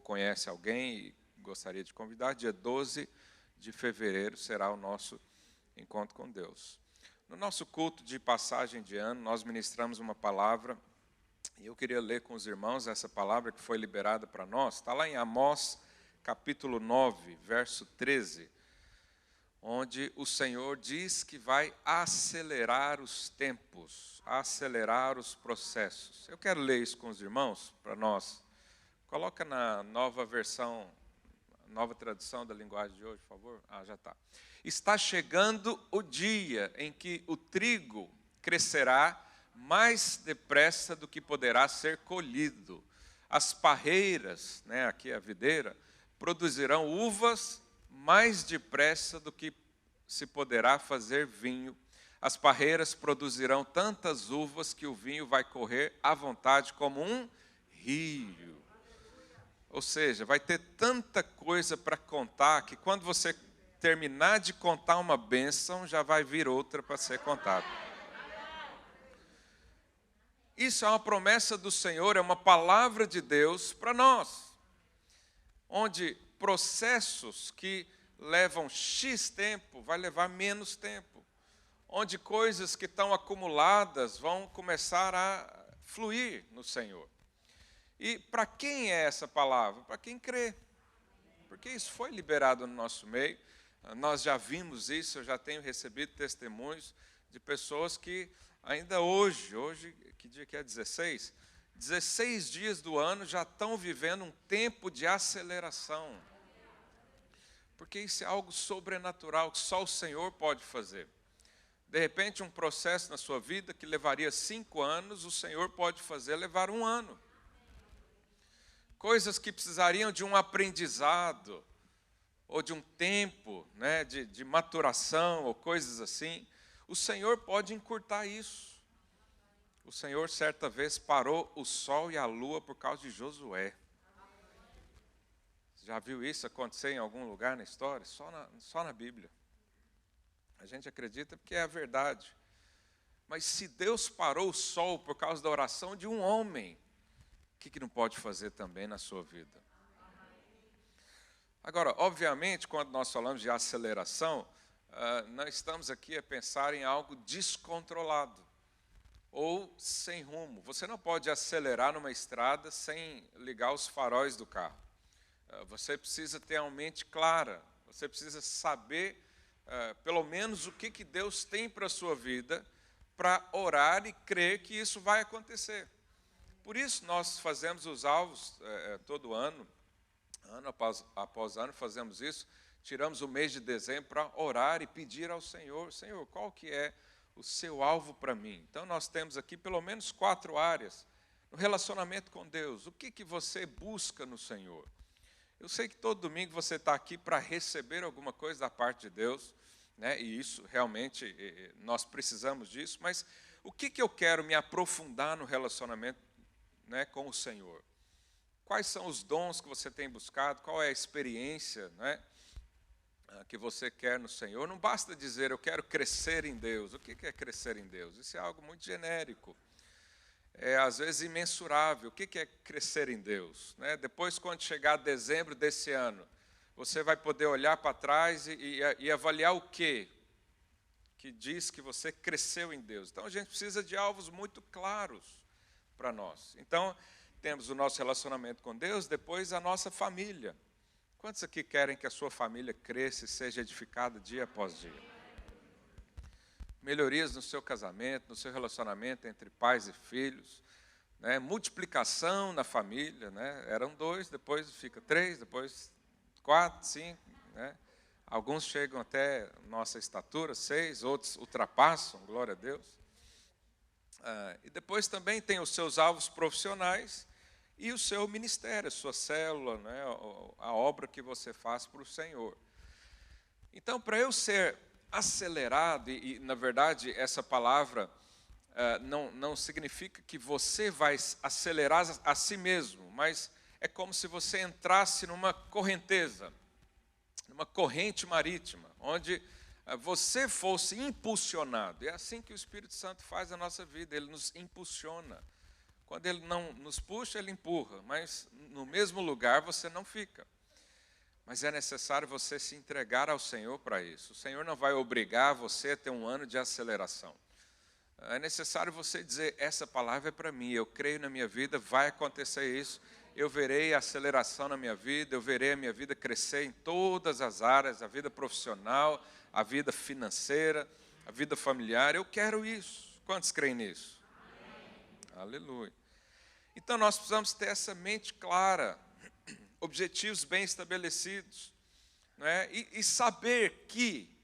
conhece alguém e gostaria de convidar, dia 12 de fevereiro será o nosso encontro com Deus. No nosso culto de passagem de ano, nós ministramos uma palavra, e eu queria ler com os irmãos essa palavra que foi liberada para nós. Está lá em Amós, capítulo 9, verso 13, onde o Senhor diz que vai acelerar os tempos, acelerar os processos. Eu quero ler isso com os irmãos, para nós. Coloca na nova versão, nova tradução da linguagem de hoje, por favor. Já está. Está chegando o dia em que o trigo crescerá mais depressa do que poderá ser colhido. As parreiras, aqui a videira, produzirão uvas mais depressa do que se poderá fazer vinho. As parreiras produzirão tantas uvas que o vinho vai correr à vontade como um rio. Ou seja, vai ter tanta coisa para contar que quando você terminar de contar uma bênção, já vai vir outra para ser contada. Isso é uma promessa do Senhor, é uma palavra de Deus para nós. Onde processos que levam X tempo, vai levar menos tempo. Onde coisas que estão acumuladas vão começar a fluir no Senhor. E para quem é essa palavra? Para quem crê. Porque isso foi liberado no nosso meio. Nós já vimos isso, eu já tenho recebido testemunhos de pessoas que ainda hoje, que dia que é? 16 dias do ano já estão vivendo um tempo de aceleração. Porque isso é algo sobrenatural que só o Senhor pode fazer. De repente, um processo na sua vida que levaria 5 anos, o Senhor pode fazer levar 1 ano. Coisas que precisariam de um aprendizado, ou de um tempo de maturação, ou coisas assim, o Senhor pode encurtar isso. O Senhor, certa vez, parou o sol e a lua por causa de Josué. Já viu isso acontecer em algum lugar na história? Só na Bíblia. A gente acredita porque é a verdade. Mas se Deus parou o sol por causa da oração de um homem, o que não pode fazer também na sua vida? Agora, obviamente, quando nós falamos de aceleração, não estamos aqui a pensar em algo descontrolado ou sem rumo. Você não pode acelerar numa estrada sem ligar os faróis do carro. Você precisa ter a mente clara, você precisa saber, pelo menos, o que Deus tem para a sua vida, para orar e crer que isso vai acontecer. Por isso, nós fazemos os alvos todo ano. Ano após ano fazemos isso, tiramos o mês de dezembro para orar e pedir ao Senhor, Senhor, qual que é o seu alvo para mim? Então nós temos aqui pelo menos 4 áreas, no relacionamento com Deus, o que você busca no Senhor? Eu sei que todo domingo você está aqui para receber alguma coisa da parte de Deus, e isso realmente, nós precisamos disso, mas o que eu quero me aprofundar no relacionamento com o Senhor? Quais são os dons que você tem buscado? Qual é a experiência que você quer no Senhor? Não basta dizer, eu quero crescer em Deus. O que é crescer em Deus? Isso é algo muito genérico. É, às vezes, imensurável. O que é crescer em Deus? Depois, quando chegar dezembro desse ano, você vai poder olhar para trás e avaliar o quê? Que diz que você cresceu em Deus. Então, a gente precisa de alvos muito claros para nós. Então, temos o nosso relacionamento com Deus, depois a nossa família. Quantos aqui querem que a sua família cresça e seja edificada dia após dia? Melhorias no seu casamento, no seu relacionamento entre pais e filhos, multiplicação na família, eram 2, depois fica 3, depois 4, 5, Alguns chegam até nossa estatura, 6, outros ultrapassam, glória a Deus. E depois também tem os seus alvos profissionais e o seu ministério, a sua célula, a obra que você faz para o Senhor. Então, para eu ser acelerado, e na verdade essa palavra não significa que você vai acelerar a si mesmo, mas é como se você entrasse numa correnteza, numa corrente marítima, onde você fosse impulsionado. É assim que o Espírito Santo faz a nossa vida, ele nos impulsiona Quando Ele não nos puxa, Ele empurra, mas no mesmo lugar você não fica. Mas é necessário você se entregar ao Senhor para isso. O Senhor não vai obrigar você a ter um ano de aceleração. É necessário você dizer, essa palavra é para mim, eu creio na minha vida, vai acontecer isso. Eu verei a aceleração na minha vida, eu verei a minha vida crescer em todas as áreas, a vida profissional, a vida financeira, a vida familiar. Eu quero isso. Quantos creem nisso? Amém. Aleluia. Então nós precisamos ter essa mente clara, objetivos bem estabelecidos, não é? E saber que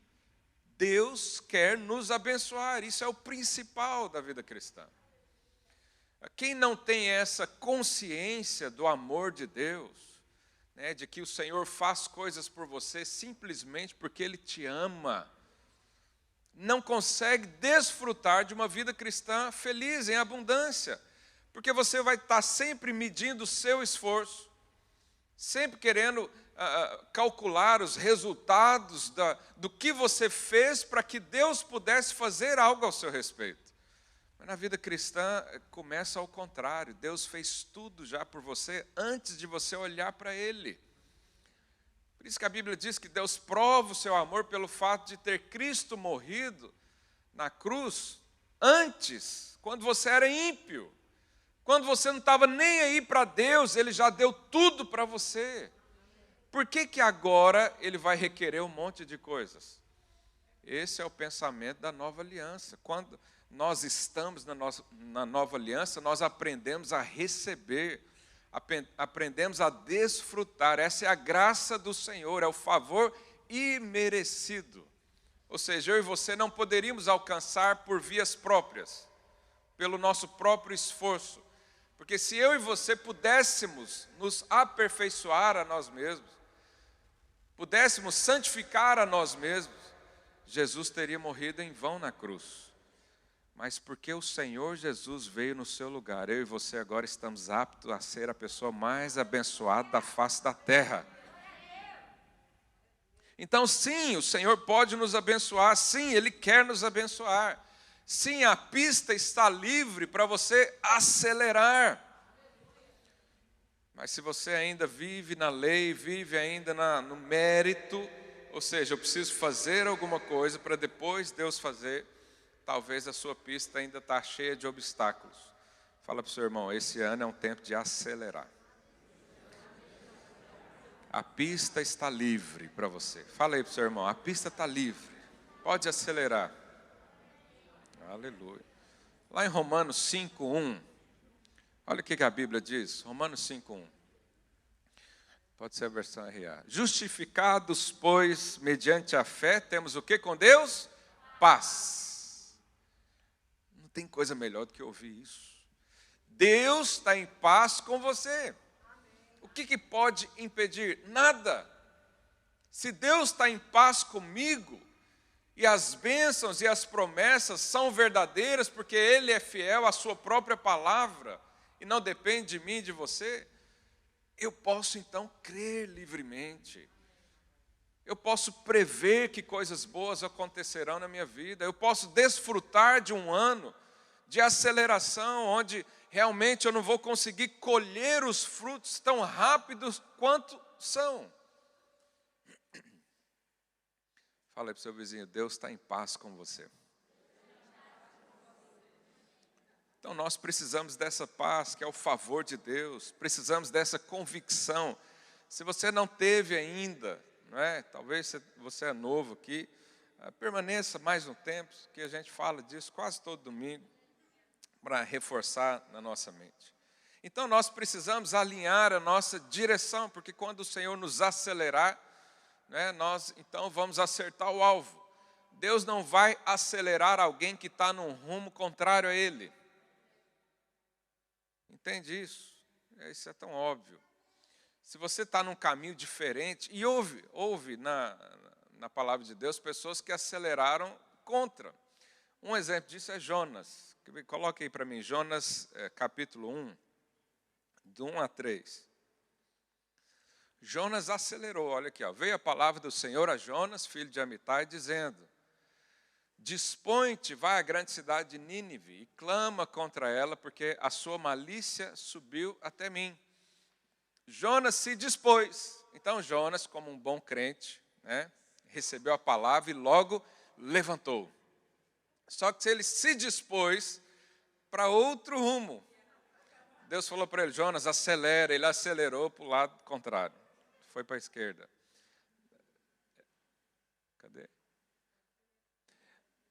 Deus quer nos abençoar. Isso é o principal da vida cristã. Quem não tem essa consciência do amor de Deus, né, de que o Senhor faz coisas por você simplesmente porque Ele te ama, não consegue desfrutar de uma vida cristã feliz, em abundância, porque você vai estar sempre medindo o seu esforço, sempre querendo calcular os resultados do que você fez para que Deus pudesse fazer algo ao seu respeito. Mas na vida cristã começa ao contrário. Deus fez tudo já por você antes de você olhar para Ele. Por isso que a Bíblia diz que Deus prova o seu amor pelo fato de ter Cristo morrido na cruz antes, quando você era ímpio. Quando você não estava nem aí para Deus, Ele já deu tudo para você. Por que agora Ele vai requerer um monte de coisas? Esse é o pensamento da nova aliança. Quando nós estamos na nova aliança, nós aprendemos a receber, aprendemos a desfrutar. Essa é a graça do Senhor, é o favor imerecido. Ou seja, eu e você não poderíamos alcançar por vias próprias, pelo nosso próprio esforço. Porque se eu e você pudéssemos nos aperfeiçoar a nós mesmos, pudéssemos santificar a nós mesmos, Jesus teria morrido em vão na cruz. Mas porque o Senhor Jesus veio no seu lugar, eu e você agora estamos aptos a ser a pessoa mais abençoada da face da terra. Então sim, o Senhor pode nos abençoar, sim, Ele quer nos abençoar. Sim, a pista está livre para você acelerar. Mas se você ainda vive na lei, vive ainda no mérito, ou seja, eu preciso fazer alguma coisa para depois Deus fazer, talvez a sua pista ainda está cheia de obstáculos. Fala para o seu irmão, esse ano é um tempo de acelerar. A pista está livre para você. Fala aí para o seu irmão, a pista está livre, pode acelerar. Aleluia. Lá em Romanos 5:1, olha o que a Bíblia diz, Romanos 5:1. Pode ser a versão RA. Justificados, pois, mediante a fé, temos o que com Deus? Paz. Não tem coisa melhor do que ouvir isso. Deus está em paz com você. O que pode impedir? Nada. Se Deus está em paz comigo, e as bênçãos e as promessas são verdadeiras, porque Ele é fiel à sua própria palavra, e não depende de mim e de você, eu posso então crer livremente. Eu posso prever que coisas boas acontecerão na minha vida. Eu posso desfrutar de um ano de aceleração, onde realmente eu não vou conseguir colher os frutos tão rápidos quanto são. Fala aí para o seu vizinho, Deus está em paz com você. Então nós precisamos dessa paz, que é o favor de Deus, precisamos dessa convicção. Se você não teve ainda, não é? Talvez você é novo aqui, permaneça mais um tempo, que a gente fala disso quase todo domingo, para reforçar na nossa mente. Então nós precisamos alinhar a nossa direção, porque quando o Senhor nos acelerar, né, nós então vamos acertar o alvo. Deus não vai acelerar alguém que está num rumo contrário a Ele. Entende isso? Isso é tão óbvio. Se você está num caminho diferente, e houve na palavra de Deus pessoas que aceleraram contra. Um exemplo disso é Jonas. Coloque aí para mim, Jonas capítulo 1, do 1 a 3. Jonas acelerou, olha aqui, ó. Veio a palavra do Senhor a Jonas, filho de Amitai, dizendo: dispõe-te, vai à grande cidade de Nínive e clama contra ela, porque a sua malícia subiu até mim. Jonas se dispôs. Então Jonas, como um bom crente, né, recebeu a palavra e logo levantou. Só que ele se dispôs para outro rumo. Deus falou para ele: Jonas, acelera. Ele acelerou para o lado contrário. Foi para a esquerda. Cadê?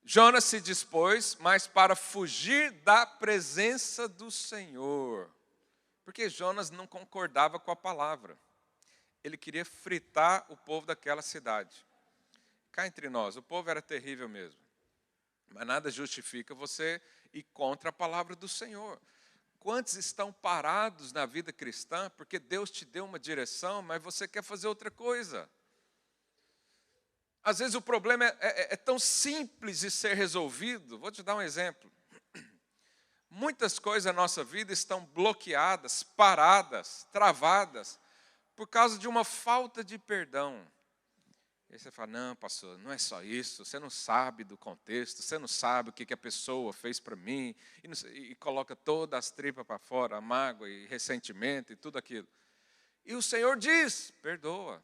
Jonas se dispôs, mas para fugir da presença do Senhor. Porque Jonas não concordava com a palavra. Ele queria fritar o povo daquela cidade. Cá entre nós, o povo era terrível mesmo. Mas nada justifica você ir contra a palavra do Senhor. Quantos estão parados na vida cristã porque Deus te deu uma direção, mas você quer fazer outra coisa? Às vezes o problema é tão simples de ser resolvido. Vou te dar um exemplo. Muitas coisas na nossa vida estão bloqueadas, paradas, travadas, por causa de uma falta de perdão. E aí você fala: não, pastor, não é só isso, você não sabe do contexto, você não sabe o que a pessoa fez para mim, e coloca todas as tripas para fora, a mágoa e ressentimento e tudo aquilo. E o Senhor diz: perdoa.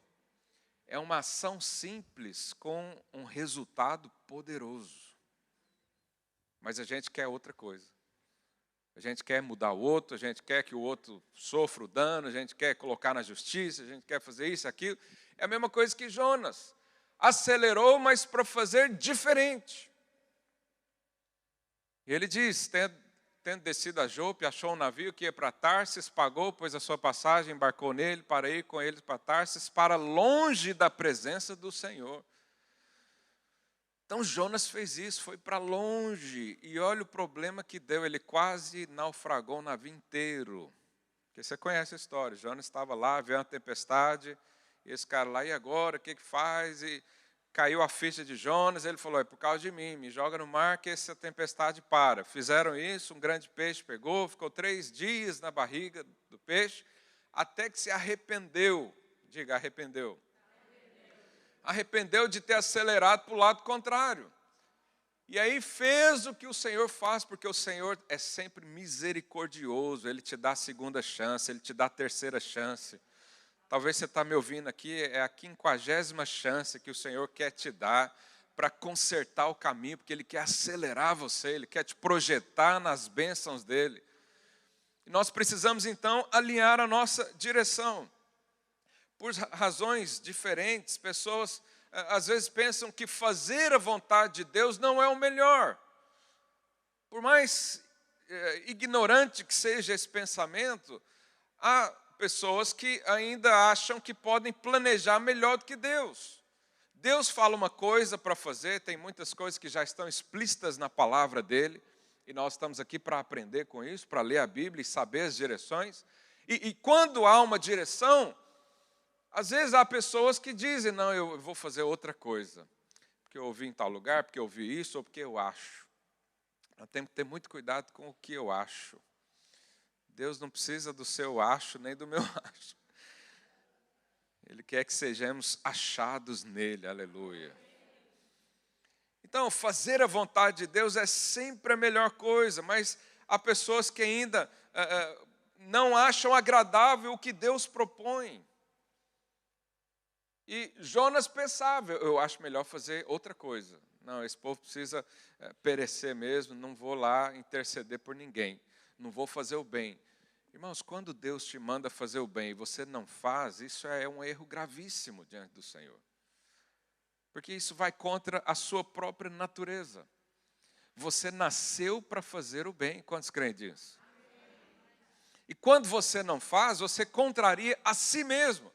É uma ação simples com um resultado poderoso. Mas a gente quer outra coisa. A gente quer mudar o outro, a gente quer que o outro sofra o dano, a gente quer colocar na justiça, a gente quer fazer isso, aquilo. É a mesma coisa que Jonas. Acelerou, mas para fazer diferente. E ele diz, tendo descido a Jope, achou um navio que ia para Tarsis, pagou, pôs a sua passagem, embarcou nele, para ir com eles para Tarsis, para longe da presença do Senhor. Então Jonas fez isso, foi para longe, e olha o problema que deu, ele quase naufragou o navio inteiro. Porque você conhece a história, Jonas estava lá, veio uma tempestade, e esse cara lá, e agora, o que faz? E caiu a ficha de Jonas, ele falou: é por causa de mim, me joga no mar que essa tempestade para. Fizeram isso, um grande peixe pegou, ficou 3 dias na barriga do peixe, até que se arrependeu. Diga, arrependeu. Arrependeu de ter acelerado para o lado contrário. E aí fez o que o Senhor faz, porque o Senhor é sempre misericordioso, Ele te dá a segunda chance, Ele te dá a terceira chance. Talvez você está me ouvindo aqui, é a 50ª chance que o Senhor quer te dar para consertar o caminho, porque Ele quer acelerar você, Ele quer te projetar nas bênçãos dEle. E nós precisamos então alinhar a nossa direção. Por razões diferentes, pessoas às vezes pensam que fazer a vontade de Deus não é o melhor. Por mais ignorante que seja esse pensamento, há pessoas que ainda acham que podem planejar melhor do que Deus. Deus fala uma coisa para fazer, tem muitas coisas que já estão explícitas na palavra dEle, e nós estamos aqui para aprender com isso, para ler a Bíblia e saber as direções. E quando há uma direção, às vezes há pessoas que dizem: não, eu vou fazer outra coisa, porque eu ouvi em tal lugar, porque eu ouvi isso, ou porque eu acho. Nós temos que ter muito cuidado com o que eu acho. Deus não precisa do seu acho, nem do meu acho. Ele quer que sejamos achados nele, aleluia. Então, fazer a vontade de Deus é sempre a melhor coisa, mas há pessoas que ainda não acham agradável o que Deus propõe. E Jonas pensava: eu acho melhor fazer outra coisa. Não, esse povo precisa perecer mesmo, não vou lá interceder por ninguém. Não vou fazer o bem. Irmãos, quando Deus te manda fazer o bem e você não faz, isso é um erro gravíssimo diante do Senhor. Porque isso vai contra a sua própria natureza. Você nasceu para fazer o bem. Quantos creem disso? E quando você não faz, você contraria a si mesmo.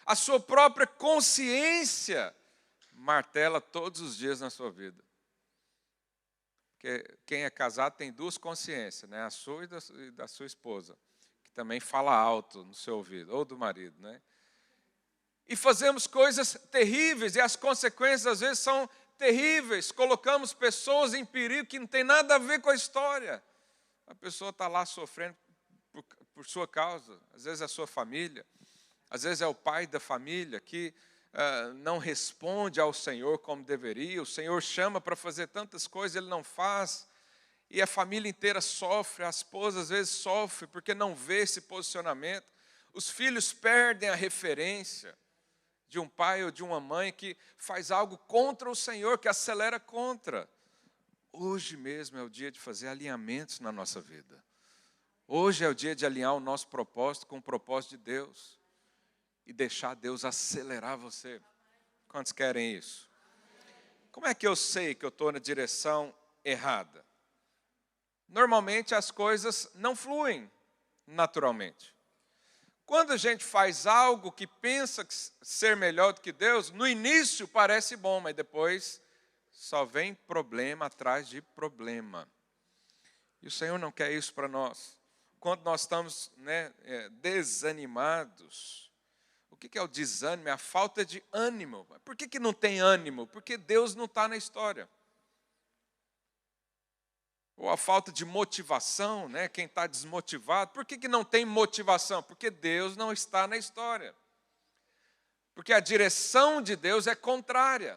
A sua própria consciência martela todos os dias na sua vida. Porque quem é casado tem 2 consciências, né? A sua e da sua esposa, que também fala alto no seu ouvido, ou do marido, né? E fazemos coisas terríveis, e as consequências às vezes são terríveis. Colocamos pessoas em perigo que não tem nada a ver com a história. A pessoa está lá sofrendo por sua causa, às vezes é a sua família. Às vezes é o pai da família que não responde ao Senhor como deveria, o Senhor chama para fazer tantas coisas, ele não faz, e a família inteira sofre, a esposa às vezes sofre porque não vê esse posicionamento, os filhos perdem a referência de um pai ou de uma mãe que faz algo contra o Senhor, que acelera contra. Hoje mesmo é o dia de fazer alinhamentos na nossa vida. Hoje é o dia de alinhar o nosso propósito com o propósito de Deus. E deixar Deus acelerar você. Quantos querem isso? Como é que eu sei que eu estou na direção errada? Normalmente as coisas não fluem naturalmente. Quando a gente faz algo que pensa ser melhor do que Deus, no início parece bom, mas depois só vem problema atrás de problema. E o Senhor não quer isso para nós. Quando nós estamos desanimados, o que é o desânimo? É a falta de ânimo. Por que não tem ânimo? Porque Deus não está na história. Ou a falta de motivação, quem está desmotivado. Por que não tem motivação? Porque Deus não está na história. Porque a direção de Deus é contrária.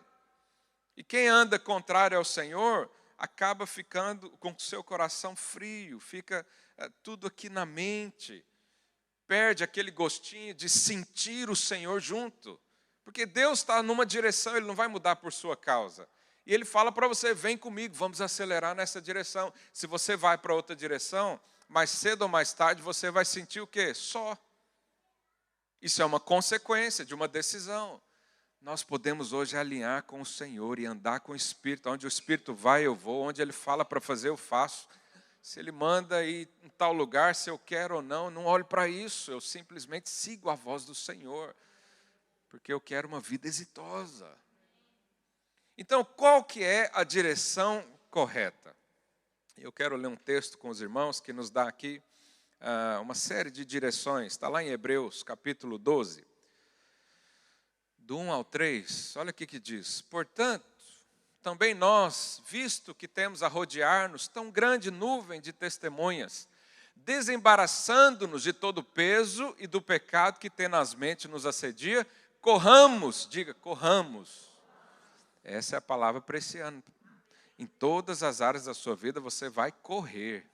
E quem anda contrário ao Senhor, acaba ficando com o seu coração frio, fica tudo aqui na mente. Perde aquele gostinho de sentir o Senhor junto. Porque Deus está numa direção, Ele não vai mudar por sua causa. E Ele fala para você, vem comigo, vamos acelerar nessa direção. Se você vai para outra direção, mais cedo ou mais tarde, você vai sentir o quê? Só. Isso é uma consequência de uma decisão. Nós podemos hoje alinhar com o Senhor e andar com o Espírito. Onde o Espírito vai, eu vou. Onde Ele fala para fazer, eu faço. Se Ele manda ir em tal lugar, se eu quero ou não, não olho para isso. Eu simplesmente sigo a voz do Senhor. Porque eu quero uma vida exitosa. Então, qual que é a direção correta? Eu quero ler um texto com os irmãos que nos dá aqui uma série de direções. Está lá em Hebreus, capítulo 12. Do 1 ao 3, olha o que diz. Portanto, também nós, visto que temos a rodear-nos tão grande nuvem de testemunhas, desembaraçando-nos de todo o peso e do pecado que tenazmente nos assedia, corramos, diga, corramos. Essa é a palavra para esse ano. Em todas as áreas da sua vida você vai correr.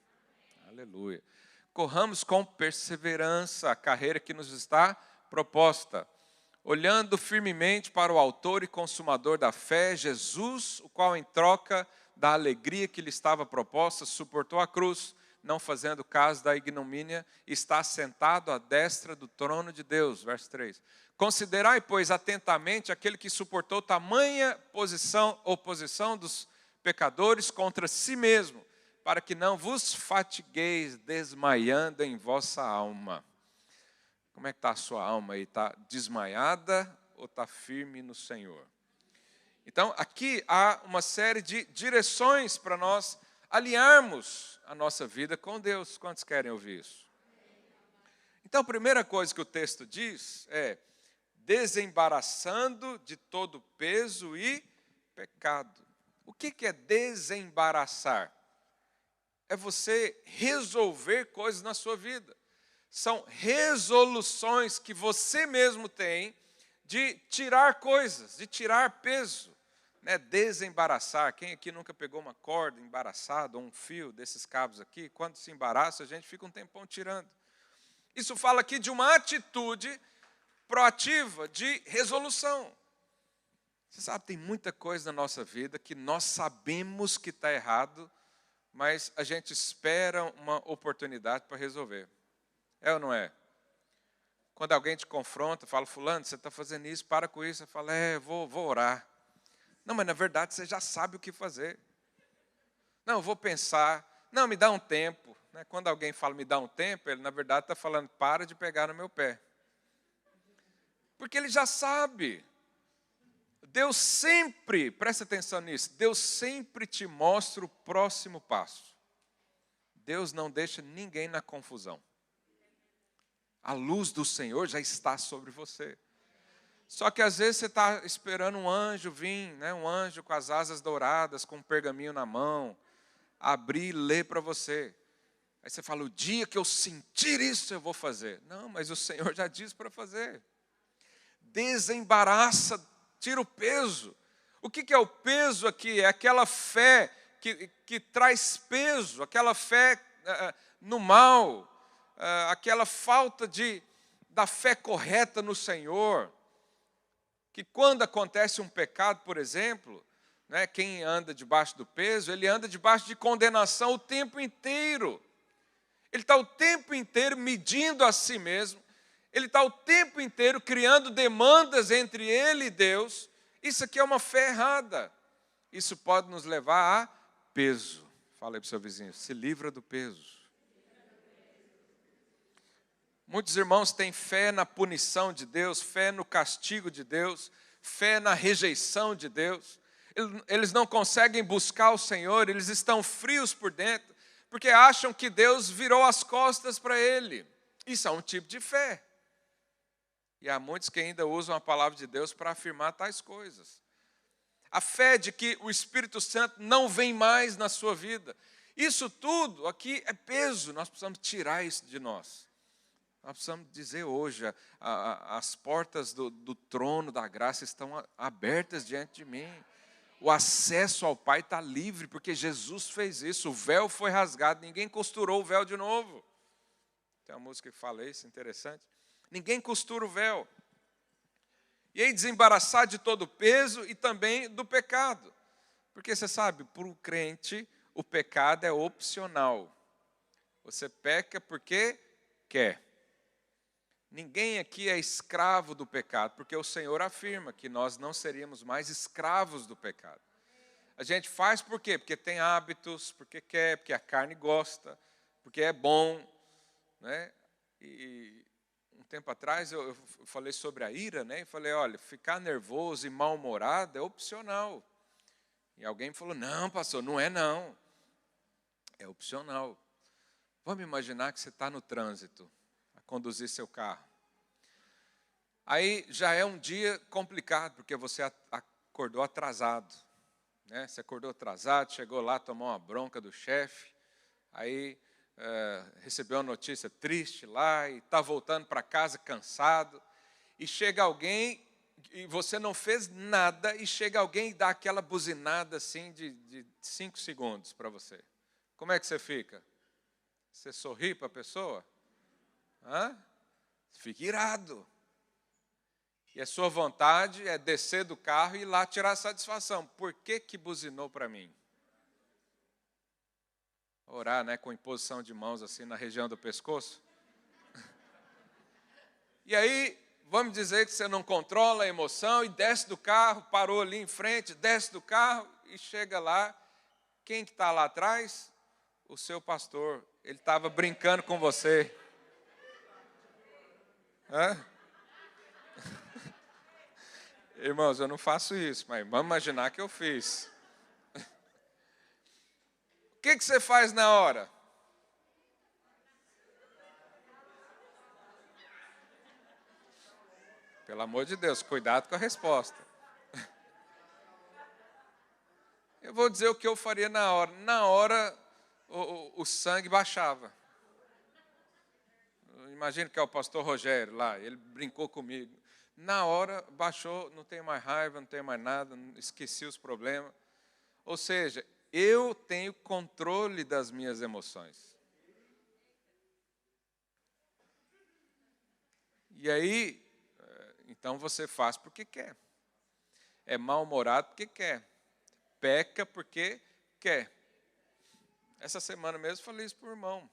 Aleluia. Corramos com perseverança a carreira que nos está proposta, olhando firmemente para o autor e consumador da fé, Jesus, o qual em troca da alegria que lhe estava proposta, suportou a cruz, não fazendo caso da ignomínia, está sentado à destra do trono de Deus. Verso 3. Considerai, pois, atentamente aquele que suportou tamanha oposição dos pecadores contra si mesmo, para que não vos fatigueis desmaiando em vossa alma. Como é que está a sua alma aí? Está desmaiada ou está firme no Senhor? Então, aqui há uma série de direções para nós alinharmos a nossa vida com Deus. Quantos querem ouvir isso? Então, a primeira coisa que o texto diz é desembaraçando de todo peso e pecado. O que é desembaraçar? É você resolver coisas na sua vida. São resoluções que você mesmo tem de tirar coisas, de tirar peso. Desembaraçar. Quem aqui nunca pegou uma corda embaraçada ou um fio desses cabos aqui? Quando se embaraça, a gente fica um tempão tirando. Isso fala aqui de uma atitude proativa de resolução. Você sabe, tem muita coisa na nossa vida que nós sabemos que está errado, mas a gente espera uma oportunidade para resolver. É ou não é? Quando alguém te confronta, fala, fulano, você está fazendo isso, para com isso. Você fala, vou orar. Não, mas na verdade você já sabe o que fazer. Não, eu vou pensar. Não, me dá um tempo. Quando alguém fala, me dá um tempo, ele na verdade está falando, para de pegar no meu pé. Porque ele já sabe. Deus sempre, presta atenção nisso, Deus sempre te mostra o próximo passo. Deus não deixa ninguém na confusão. A luz do Senhor já está sobre você. Só que às vezes você está esperando um anjo vir, um anjo com as asas douradas, com um pergaminho na mão, abrir e ler para você. Aí você fala, o dia que eu sentir isso eu vou fazer. Não, mas o Senhor já disse para fazer. desembaraça, tira o peso. O que é o peso aqui? É aquela fé que traz peso, aquela fé no mal, aquela falta da fé correta no Senhor, que quando acontece um pecado, por exemplo, né, quem anda debaixo do peso, ele anda debaixo de condenação o tempo inteiro. Ele está o tempo inteiro medindo a si mesmo, ele está o tempo inteiro criando demandas entre ele e Deus. Isso aqui é uma fé errada. Isso pode nos levar a peso. Fala aí para o seu vizinho, se livra do peso. Muitos irmãos têm fé na punição de Deus, fé no castigo de Deus, fé na rejeição de Deus. Eles não conseguem buscar o Senhor, eles estão frios por dentro, porque acham que Deus virou as costas para ele. Isso é um tipo de fé. E há muitos que ainda usam a palavra de Deus para afirmar tais coisas. A fé de que o Espírito Santo não vem mais na sua vida. Isso tudo aqui é peso, nós precisamos tirar isso de nós. Nós precisamos dizer hoje, as portas do trono da graça estão abertas diante de mim. O acesso ao Pai está livre, porque Jesus fez isso. O véu foi rasgado, ninguém costurou o véu de novo. Tem uma música que fala isso, interessante. Ninguém costura o véu. E aí desembaraçar de todo o peso e também do pecado. Porque você sabe, para o crente, o pecado é opcional. Você peca porque quer. Ninguém aqui é escravo do pecado, porque o Senhor afirma que nós não seríamos mais escravos do pecado. A gente faz por quê? Porque tem hábitos, porque quer, porque a carne gosta, porque é bom, né? E um tempo atrás eu falei sobre a ira, né? E falei, olha, ficar nervoso e mal-humorado é opcional. E alguém me falou, não, pastor, não é não. É opcional. Vamos imaginar que você está no trânsito, a conduzir seu carro. Aí já é um dia complicado, porque você acordou atrasado. Né? Você acordou atrasado, chegou lá, tomou uma bronca do chefe, aí recebeu uma notícia triste lá, e está voltando para casa cansado, e chega alguém, e você não fez nada, e chega alguém e dá aquela buzinada assim de 5 segundos para você. Como é que você fica? Você sorri para a pessoa? Fica irado. E a sua vontade é descer do carro e ir lá tirar satisfação. Por que buzinou para mim? Orar, né, com imposição de mãos assim na região do pescoço. E aí, vamos dizer que você não controla a emoção e desce do carro, parou ali em frente, desce do carro e chega lá. Quem que está lá atrás? O seu pastor. Ele estava brincando com você. Irmãos, eu não faço isso, mas vamos imaginar que eu fiz. O que você faz na hora? Pelo amor de Deus, cuidado com a resposta. Eu vou dizer o que eu faria na hora. Na hora, o sangue baixava. Imagino que é o pastor Rogério lá, ele brincou comigo. Na hora, baixou, não tenho mais raiva, não tenho mais nada, esqueci os problemas. Ou seja, eu tenho controle das minhas emoções. E aí, então você faz porque quer. É mal-humorado porque quer. Peca porque quer. Essa semana mesmo falei isso para o irmão.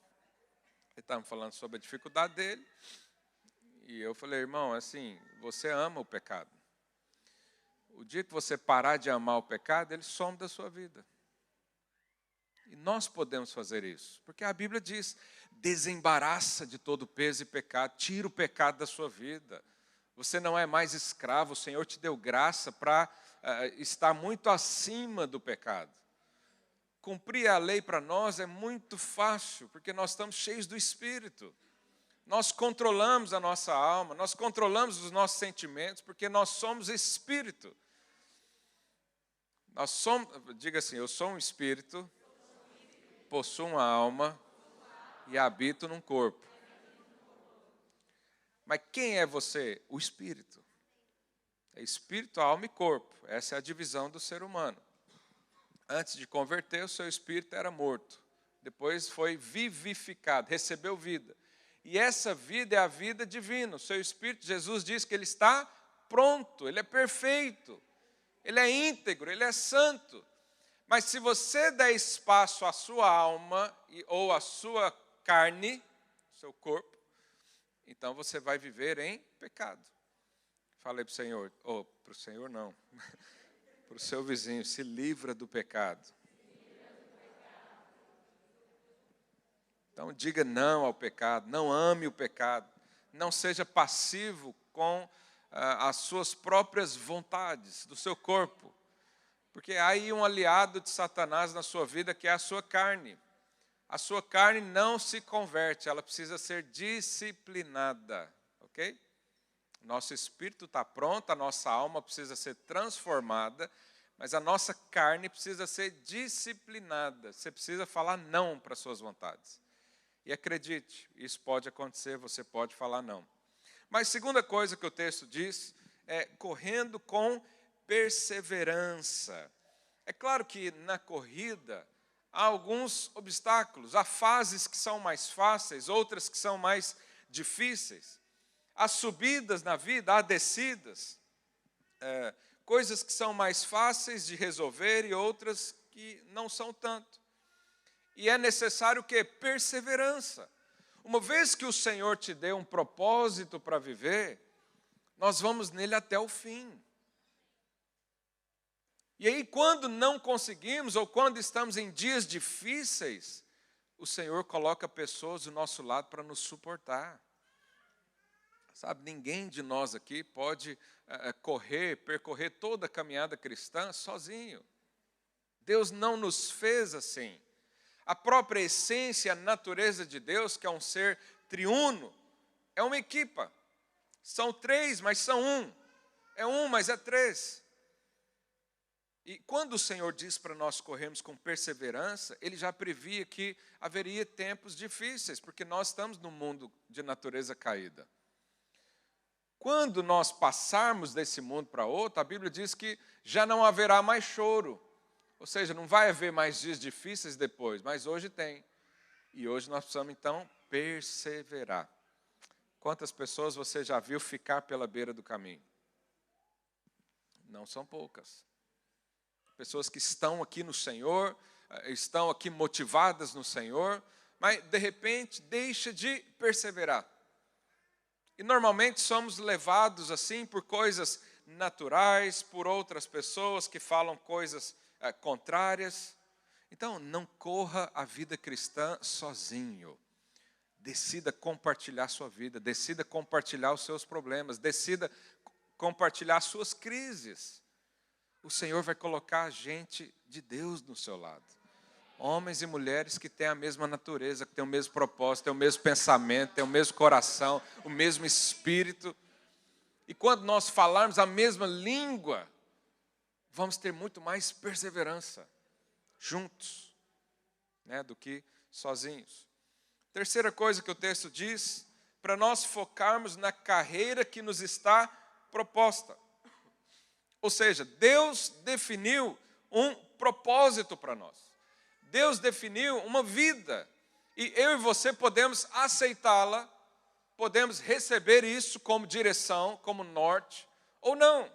Ele estava falando sobre a dificuldade dele. E eu falei, irmão, assim, você ama o pecado. O dia que você parar de amar o pecado, ele some da sua vida. E nós podemos fazer isso. Porque a Bíblia diz, desembaraça de todo peso e pecado, tira o pecado da sua vida. Você não é mais escravo, o Senhor te deu graça para estar muito acima do pecado. Cumprir a lei para nós é muito fácil, porque nós estamos cheios do Espírito. Nós controlamos a nossa alma, nós controlamos os nossos sentimentos, porque nós somos Espírito. Nós somos, diga assim, eu sou um Espírito, possuo uma alma e habito num corpo. Mas quem é você? O Espírito. É espírito, alma e corpo. Essa é a divisão do ser humano. Antes de converter, o seu espírito era morto. Depois foi vivificado, recebeu vida. E essa vida é a vida divina. O seu espírito, Jesus diz que ele está pronto, ele é perfeito, ele é íntegro, ele é santo. Mas se você der espaço à sua alma ou à sua carne, seu corpo, então você vai viver em pecado. Falei para o Senhor, ou para o Senhor não, para o seu vizinho, se livra do pecado. Então diga não ao pecado, não ame o pecado, não seja passivo com as suas próprias vontades do seu corpo. Porque há aí um aliado de Satanás na sua vida que é a sua carne. A sua carne não se converte, ela precisa ser disciplinada, ok? Nosso espírito está pronto, a nossa alma precisa ser transformada, mas a nossa carne precisa ser disciplinada. Você precisa falar não para as suas vontades. E acredite, isso pode acontecer, você pode falar não. Mas a segunda coisa que o texto diz é correndo com perseverança. É claro que na corrida há alguns obstáculos, há fases que são mais fáceis, outras que são mais difíceis. Há subidas na vida, há descidas, coisas que são mais fáceis de resolver e outras que não são tanto. E é necessário o quê? Perseverança. Uma vez que o Senhor te deu um propósito para viver, nós vamos nele até o fim. E aí, quando não conseguimos, ou quando estamos em dias difíceis, o Senhor coloca pessoas do nosso lado para nos suportar. Sabe, ninguém de nós aqui pode percorrer toda a caminhada cristã sozinho. Deus não nos fez assim. A própria essência, a natureza de Deus, que é um ser triuno, é uma equipa. São três, mas são um. É um, mas é três. E quando o Senhor diz para nós corrermos com perseverança, Ele já previa que haveria tempos difíceis, porque nós estamos num mundo de natureza caída. Quando nós passarmos desse mundo para outro, a Bíblia diz que já não haverá mais choro. Ou seja, não vai haver mais dias difíceis depois, mas hoje tem. E hoje nós precisamos, então, perseverar. Quantas pessoas você já viu ficar pela beira do caminho? Não são poucas. Pessoas que estão aqui no Senhor, estão aqui motivadas no Senhor, mas, de repente, deixa de perseverar. E, normalmente, somos levados, assim, por coisas naturais, por outras pessoas que falam coisas contrárias. Então, não corra a vida cristã sozinho. Decida compartilhar sua vida, decida compartilhar os seus problemas, decida compartilhar suas crises. O Senhor vai colocar gente de Deus no seu lado. Homens e mulheres que têm a mesma natureza, que têm o mesmo propósito, têm o mesmo pensamento, têm o mesmo coração, o mesmo espírito. E quando nós falarmos a mesma língua, vamos ter muito mais perseverança juntos, né, do que sozinhos. Terceira coisa que o texto diz, para nós focarmos na carreira que nos está proposta. Ou seja, Deus definiu um propósito para nós. Deus definiu uma vida. E eu e você podemos aceitá-la, podemos receber isso como direção, como norte, ou não.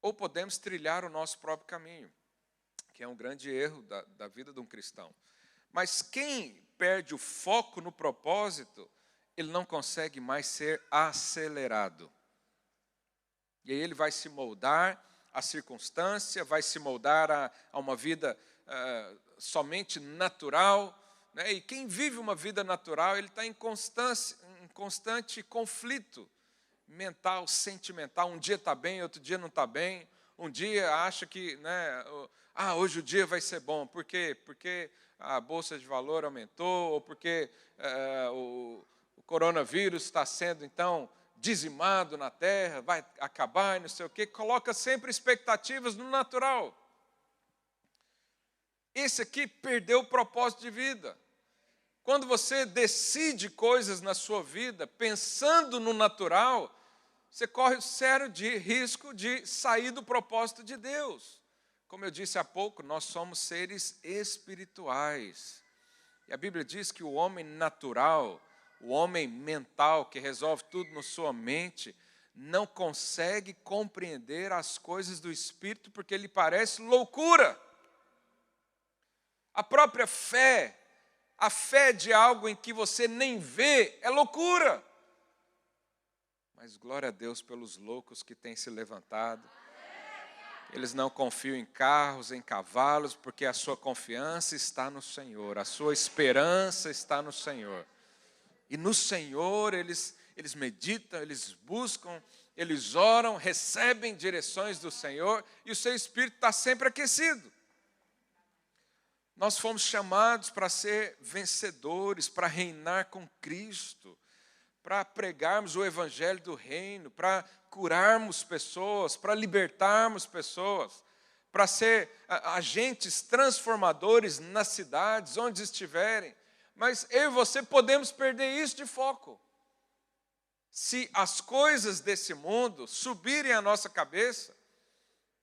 Ou podemos trilhar o nosso próprio caminho, que é um grande erro da vida de um cristão. Mas quem perde o foco no propósito, ele não consegue mais ser acelerado. E aí ele vai se moldar à circunstância, vai se moldar a uma vida somente natural. Né? E quem vive uma vida natural, ele está em constante conflito mental, sentimental. Um dia está bem, outro dia não está bem. Um dia acha que, né, hoje o dia vai ser bom. Por quê? Porque a bolsa de valor aumentou, ou porque o coronavírus está sendo, então, dizimado na terra, vai acabar e não sei o quê. Coloca sempre expectativas no natural. Esse aqui perdeu o propósito de vida. Quando você decide coisas na sua vida pensando no natural, você corre o sério risco de sair do propósito de Deus. Como eu disse há pouco, nós somos seres espirituais. E a Bíblia diz que o homem natural, o homem mental, que resolve tudo na sua mente, não consegue compreender as coisas do Espírito porque lhe parece loucura. A própria fé, a fé de algo em que você nem vê, é loucura. Mas glória a Deus pelos loucos que têm se levantado. Eles não confiam em carros, em cavalos, porque a sua confiança está no Senhor, a sua esperança está no Senhor. E no Senhor eles meditam, eles buscam, eles oram, recebem direções do Senhor e o seu espírito está sempre aquecido. Nós fomos chamados para ser vencedores, para reinar com Cristo, para pregarmos o evangelho do reino, para curarmos pessoas, para libertarmos pessoas, para ser agentes transformadores nas cidades, onde estiverem. Mas eu e você podemos perder isso de foco. Se as coisas desse mundo subirem à nossa cabeça,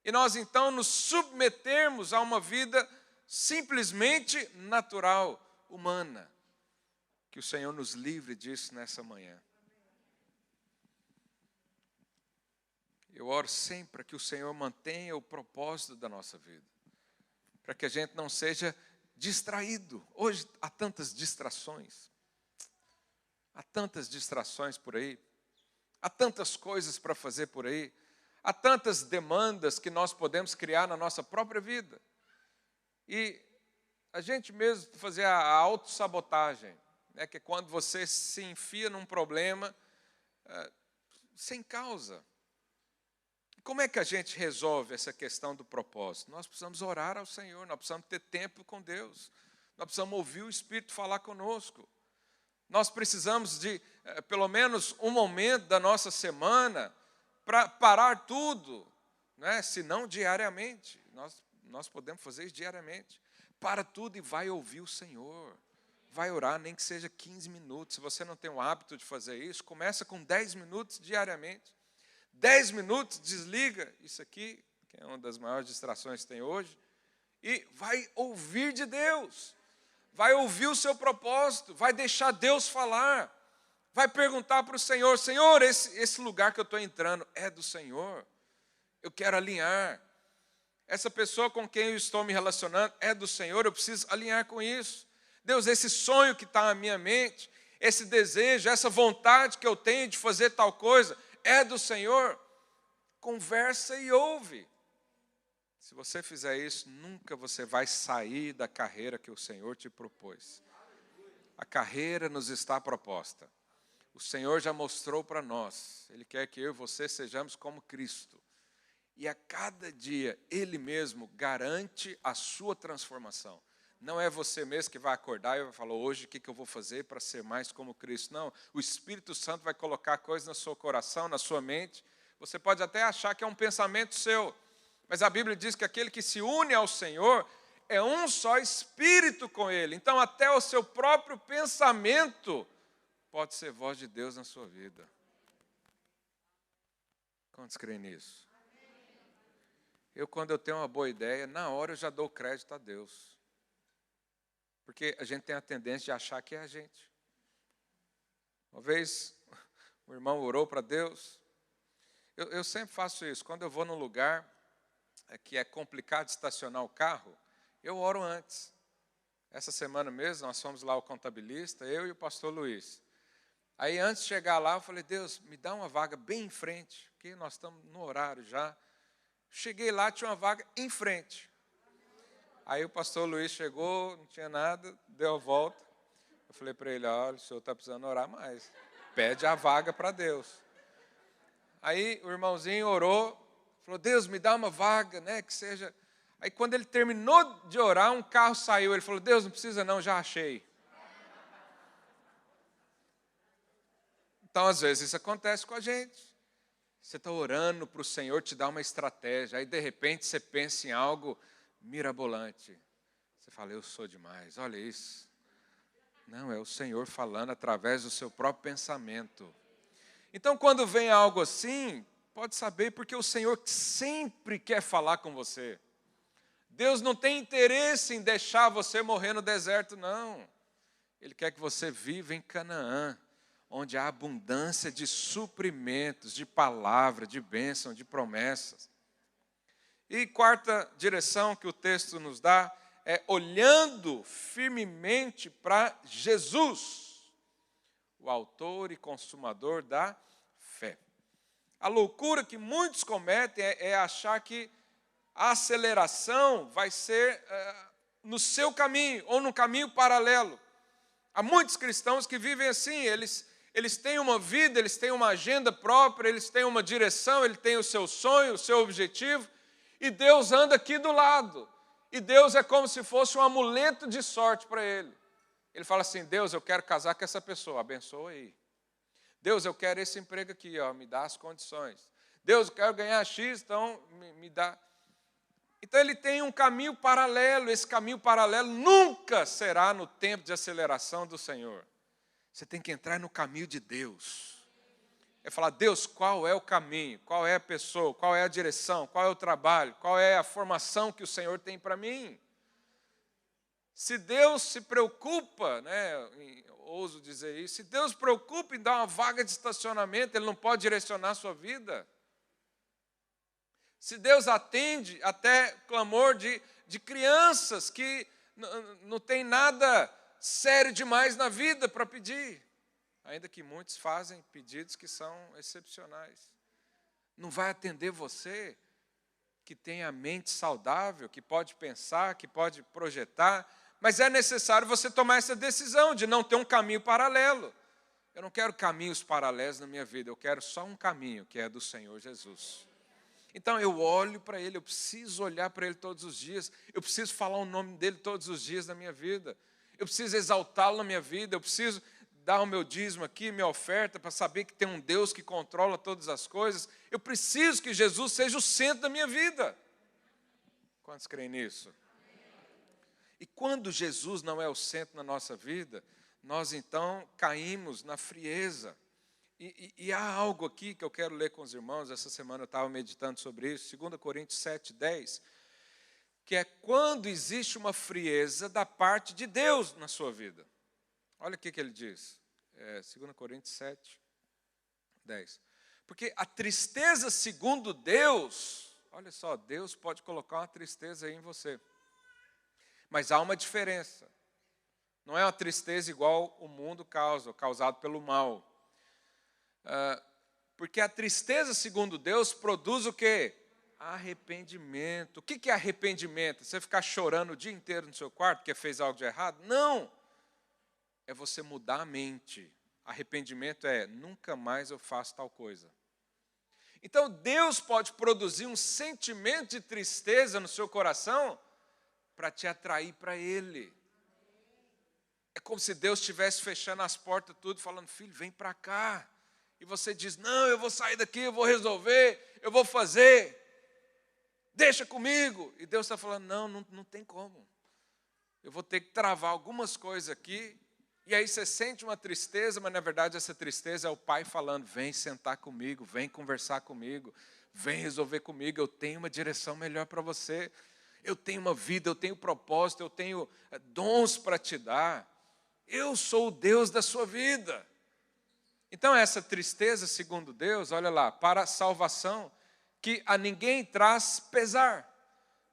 e nós então nos submetermos a uma vida simplesmente natural, humana. Que o Senhor nos livre disso nessa manhã. Eu oro sempre para que o Senhor mantenha o propósito da nossa vida. Para que a gente não seja distraído. Hoje há tantas distrações. Há tantas distrações por aí. Há tantas coisas para fazer por aí. Há tantas demandas que nós podemos criar na nossa própria vida. E a gente mesmo fazer a autossabotagem. Que é quando você se enfia num problema sem causa. Como é que a gente resolve essa questão do propósito? Nós precisamos orar ao Senhor, nós precisamos ter tempo com Deus, nós precisamos ouvir o Espírito falar conosco. Nós precisamos de, pelo menos, um momento da nossa semana para parar tudo, se não diariamente. Nós podemos fazer isso diariamente. Para tudo e vai ouvir o Senhor. Vai orar, nem que seja 15 minutos. Se você não tem o hábito de fazer isso, começa com 10 minutos diariamente. 10 minutos, desliga isso aqui, que é uma das maiores distrações que tem hoje, e vai ouvir de Deus. Vai ouvir o seu propósito, vai deixar Deus falar. Vai perguntar para o Senhor, Senhor, esse lugar que eu estou entrando é do Senhor? Eu quero alinhar. Essa pessoa com quem eu estou me relacionando é do Senhor, eu preciso alinhar com isso. Deus, esse sonho que está na minha mente, esse desejo, essa vontade que eu tenho de fazer tal coisa, é do Senhor? Conversa e ouve. Se você fizer isso, nunca você vai sair da carreira que o Senhor te propôs. A carreira nos está proposta. O Senhor já mostrou para nós. Ele quer que eu e você sejamos como Cristo. E a cada dia, Ele mesmo garante a sua transformação. Não é você mesmo que vai acordar e vai falar, hoje o que eu vou fazer para ser mais como Cristo? Não, o Espírito Santo vai colocar coisas no seu coração, na sua mente. Você pode até achar que é um pensamento seu, mas a Bíblia diz que aquele que se une ao Senhor é um só espírito com Ele. Então até o seu próprio pensamento pode ser voz de Deus na sua vida. Quantos creem nisso? Quando eu tenho uma boa ideia, na hora eu já dou crédito a Deus. Porque a gente tem a tendência de achar que é a gente. Uma vez, o irmão orou para Deus. Eu sempre faço isso. Quando eu vou num lugar que é complicado de estacionar o carro, eu oro antes. Essa semana mesmo, nós fomos lá ao contabilista, eu e o pastor Luiz. Aí, antes de chegar lá, eu falei, Deus, me dá uma vaga bem em frente, porque nós estamos no horário já. Cheguei lá, tinha uma vaga em frente. Aí o pastor Luiz chegou, não tinha nada, deu a volta. Eu falei para ele, olha, o senhor está precisando orar mais. Pede a vaga para Deus. Aí o irmãozinho orou, falou, Deus, me dá uma vaga, que seja... Aí quando ele terminou de orar, um carro saiu. Ele falou, Deus, não precisa não, já achei. Então, às vezes, isso acontece com a gente. Você está orando para o Senhor te dar uma estratégia. Aí, de repente, você pensa em algo mirabolante. Você fala, eu sou demais, olha isso. Não, é o Senhor falando através do seu próprio pensamento. Então, quando vem algo assim, pode saber, porque o Senhor sempre quer falar com você. Deus não tem interesse em deixar você morrer no deserto, não. Ele quer que você viva em Canaã, onde há abundância de suprimentos, de palavra, de bênção, de promessas. E quarta direção que o texto nos dá é olhando firmemente para Jesus, o autor e consumador da fé. A loucura que muitos cometem é achar que a aceleração vai ser no seu caminho ou no caminho paralelo. Há muitos cristãos que vivem assim, eles têm uma vida, eles têm uma agenda própria, eles têm uma direção, eles têm o seu sonho, o seu objetivo, e Deus anda aqui do lado. E Deus é como se fosse um amuleto de sorte para ele. Ele fala assim: Deus, eu quero casar com essa pessoa, abençoa aí. Deus, eu quero esse emprego aqui, ó, me dá as condições. Deus, eu quero ganhar X, então me dá. Então ele tem um caminho paralelo, esse caminho paralelo nunca será no tempo de aceleração do Senhor. Você tem que entrar no caminho de Deus. É falar: Deus, qual é o caminho, qual é a pessoa, qual é a direção, qual é o trabalho, qual é a formação que o Senhor tem para mim. Se Deus se preocupa, ouso dizer isso, se Deus se preocupa em dar uma vaga de estacionamento, Ele não pode direcionar a sua vida. Se Deus atende até clamor de crianças que não tem nada sério demais na vida para pedir, ainda que muitos fazem pedidos que são excepcionais. Não vai atender você, que tem a mente saudável, que pode pensar, que pode projetar, mas é necessário você tomar essa decisão de não ter um caminho paralelo. Eu não quero caminhos paralelos na minha vida, eu quero só um caminho, que é do Senhor Jesus. Então eu olho para Ele, eu preciso olhar para Ele todos os dias, eu preciso falar o nome dEle todos os dias da minha vida, eu preciso exaltá-lo na minha vida, eu preciso dar o meu dízimo aqui, minha oferta, para saber que tem um Deus que controla todas as coisas. Eu preciso que Jesus seja o centro da minha vida. Quantos creem nisso? E quando Jesus não é o centro na nossa vida, nós então caímos na frieza. E há algo aqui que eu quero ler com os irmãos, essa semana eu estava meditando sobre isso, 2 Coríntios 7:10, que é quando existe uma frieza da parte de Deus na sua vida. Olha o que ele diz, 2 Coríntios 7:10. Porque a tristeza segundo Deus, olha só, Deus pode colocar uma tristeza aí em você. Mas há uma diferença. Não é uma tristeza igual o mundo causa, causado pelo mal. Porque a tristeza segundo Deus produz o quê? Arrependimento. O que é arrependimento? Você ficar chorando o dia inteiro no seu quarto porque fez algo de errado? Não. É você mudar a mente. Arrependimento é: nunca mais eu faço tal coisa. Então Deus pode produzir um sentimento de tristeza no seu coração para te atrair para Ele. É como se Deus estivesse fechando as portas tudo, falando: filho, vem para cá. E você diz: não, eu vou sair daqui, eu vou resolver, eu vou fazer. Deixa comigo. E Deus está falando: não tem como. Eu vou ter que travar algumas coisas aqui. E aí você sente uma tristeza, mas na verdade essa tristeza é o Pai falando: vem sentar comigo, vem conversar comigo, vem resolver comigo, eu tenho uma direção melhor para você, eu tenho uma vida, eu tenho propósito, eu tenho dons para te dar, eu sou o Deus da sua vida. Então essa tristeza segundo Deus, olha lá, para a salvação, que a ninguém traz pesar,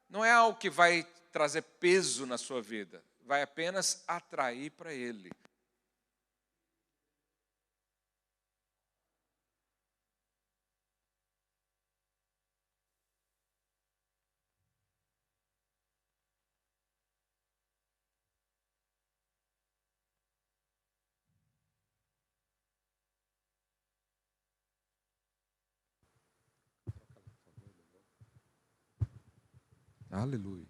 não é algo que vai trazer peso na sua vida, vai apenas atrair para Ele. Aleluia.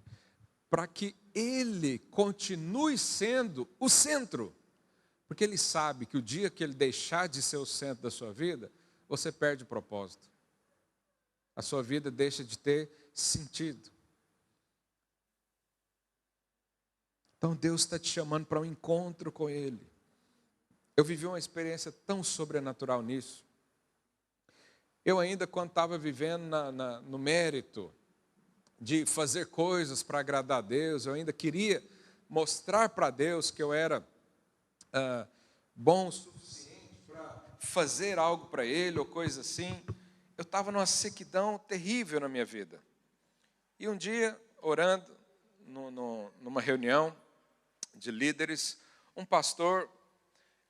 Para que Ele continue sendo o centro. Porque Ele sabe que o dia que Ele deixar de ser o centro da sua vida, você perde o propósito. A sua vida deixa de ter sentido. Então Deus está te chamando para um encontro com Ele. Eu vivi uma experiência tão sobrenatural nisso. Eu ainda, quando estava vivendo no mérito de fazer coisas para agradar a Deus, eu ainda queria mostrar para Deus que eu era bom o suficiente para fazer algo para Ele, ou coisa assim. Eu estava numa sequidão terrível na minha vida. E um dia, orando, numa reunião de líderes, um pastor,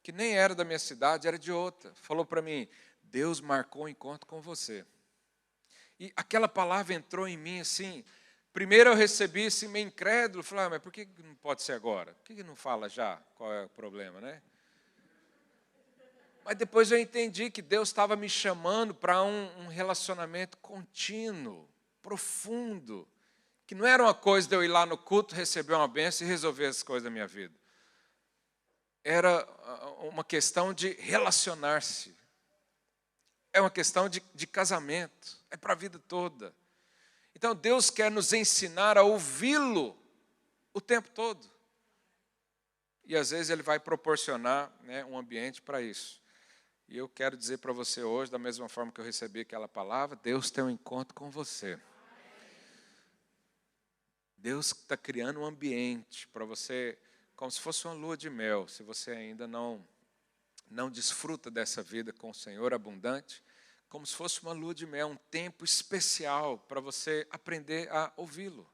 que nem era da minha cidade, era de outra, falou para mim: Deus marcou um encontro com você. E aquela palavra entrou em mim assim. Primeiro eu recebi assim, meio incrédulo, falei: mas por que não pode ser agora? Por que não fala já? Qual é o problema, né? Mas depois eu entendi que Deus estava me chamando para um relacionamento contínuo, profundo, que não era uma coisa de eu ir lá no culto, receber uma bênção e resolver as coisas da minha vida. Era uma questão de relacionar-se. É uma questão de casamento, é para a vida toda. Então Deus quer nos ensinar a ouvi-lo o tempo todo. E às vezes Ele vai proporcionar, né, um ambiente para isso. E eu quero dizer para você hoje, da mesma forma que eu recebi aquela palavra, Deus tem um encontro com você. Deus está criando um ambiente para você, como se fosse uma lua de mel. Se você ainda não desfruta dessa vida com o Senhor abundante, como se fosse uma lua de mel, um tempo especial para você aprender a ouvi-lo.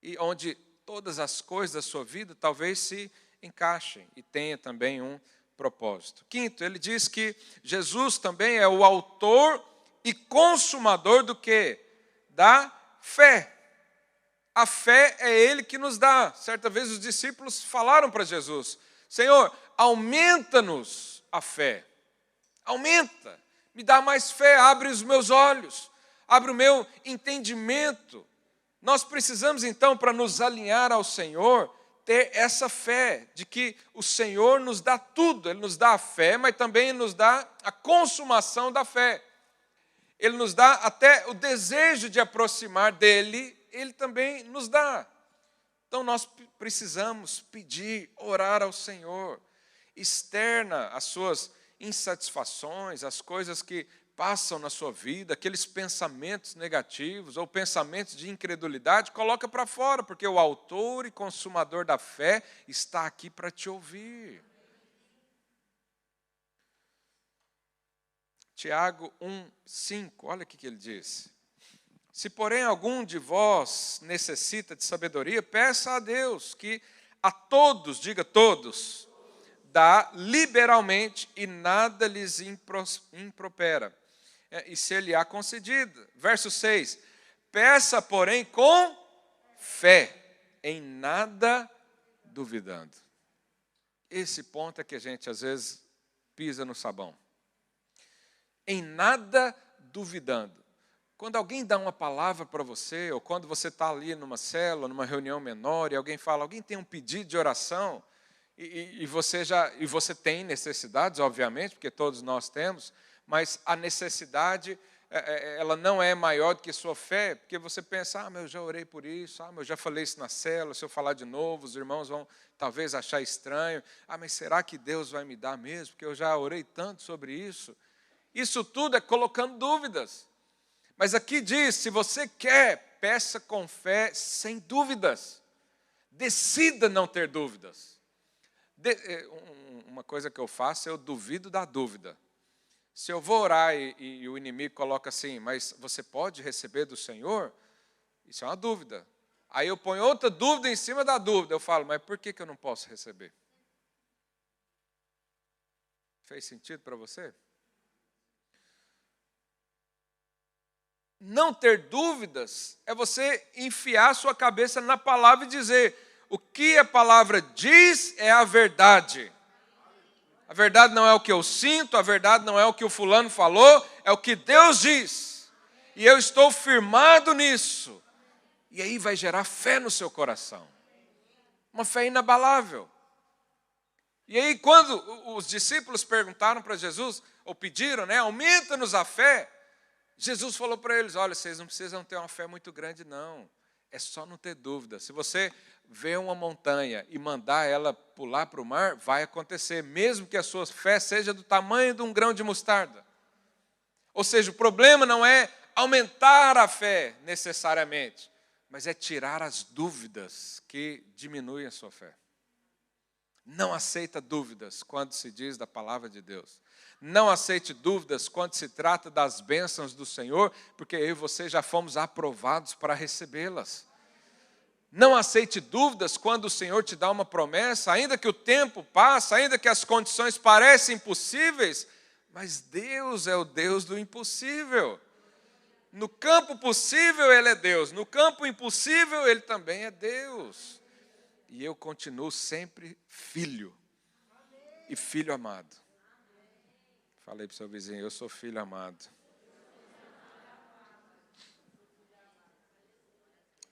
E onde todas as coisas da sua vida talvez se encaixem e tenha também um propósito. Quinto, ele diz que Jesus também é o autor e consumador do quê? Da fé. A fé é Ele que nos dá. Certa vez os discípulos falaram para Jesus: Senhor, aumenta-nos a fé. Aumenta, me dá mais fé, abre os meus olhos, abre o meu entendimento. Nós precisamos então, para nos alinhar ao Senhor, ter essa fé de que o Senhor nos dá tudo. Ele nos dá a fé, mas também nos dá a consumação da fé. Ele nos dá até o desejo de aproximar dEle, Ele também nos dá. Então nós precisamos pedir, orar ao Senhor. Externa as suas insatisfações, as coisas que passam na sua vida, aqueles pensamentos negativos ou pensamentos de incredulidade, coloca para fora, porque o autor e consumador da fé está aqui para te ouvir. Tiago 1:5, olha o que ele diz. Se, porém, algum de vós necessita de sabedoria, peça a Deus, que a todos, diga todos, dá liberalmente e nada lhes impropera. E se lhe há concedido. Verso 6, peça, porém, com fé, em nada duvidando. Esse ponto é que a gente, às vezes, pisa no sabão. Em nada duvidando. Quando alguém dá uma palavra para você, ou quando você está ali numa célula, numa reunião menor, e alguém fala, alguém tem um pedido de oração, e você tem necessidades, obviamente, porque todos nós temos, mas a necessidade, ela não é maior do que sua fé, porque você pensa, mas eu já orei por isso, mas eu já falei isso na célula, se eu falar de novo, os irmãos vão talvez achar estranho, mas será que Deus vai me dar mesmo? Porque eu já orei tanto sobre isso. Isso tudo é colocando dúvidas. Mas aqui diz, se você quer, peça com fé, sem dúvidas. Decida não ter dúvidas. Uma coisa que eu faço, eu duvido da dúvida. Se eu vou orar e o inimigo coloca assim, mas você pode receber do Senhor? Isso é uma dúvida. Aí eu ponho outra dúvida em cima da dúvida. Eu falo, mas por que eu não posso receber? Fez sentido para você? Não ter dúvidas é você enfiar sua cabeça na palavra e dizer, o que a palavra diz é a verdade. A verdade não é o que eu sinto, a verdade não é o que o fulano falou, é o que Deus diz. E eu estou firmado nisso. E aí vai gerar fé no seu coração. Uma fé inabalável. E aí quando os discípulos perguntaram para Jesus, ou pediram, aumenta-nos a fé, Jesus falou para eles, olha, vocês não precisam ter uma fé muito grande não, é só não ter dúvida. Se você vê uma montanha e mandar ela pular para o mar, vai acontecer, mesmo que a sua fé seja do tamanho de um grão de mostarda. Ou seja, o problema não é aumentar a fé necessariamente, mas é tirar as dúvidas que diminuem a sua fé. Não aceita dúvidas quando se diz da palavra de Deus. Não aceite dúvidas quando se trata das bênçãos do Senhor, porque eu e você já fomos aprovados para recebê-las. Não aceite dúvidas quando o Senhor te dá uma promessa, ainda que o tempo passe, ainda que as condições parecem impossíveis, mas Deus é o Deus do impossível. No campo possível Ele é Deus, no campo impossível Ele também é Deus. E eu continuo sempre filho, e filho amado. Falei para o seu vizinho, eu sou filho amado.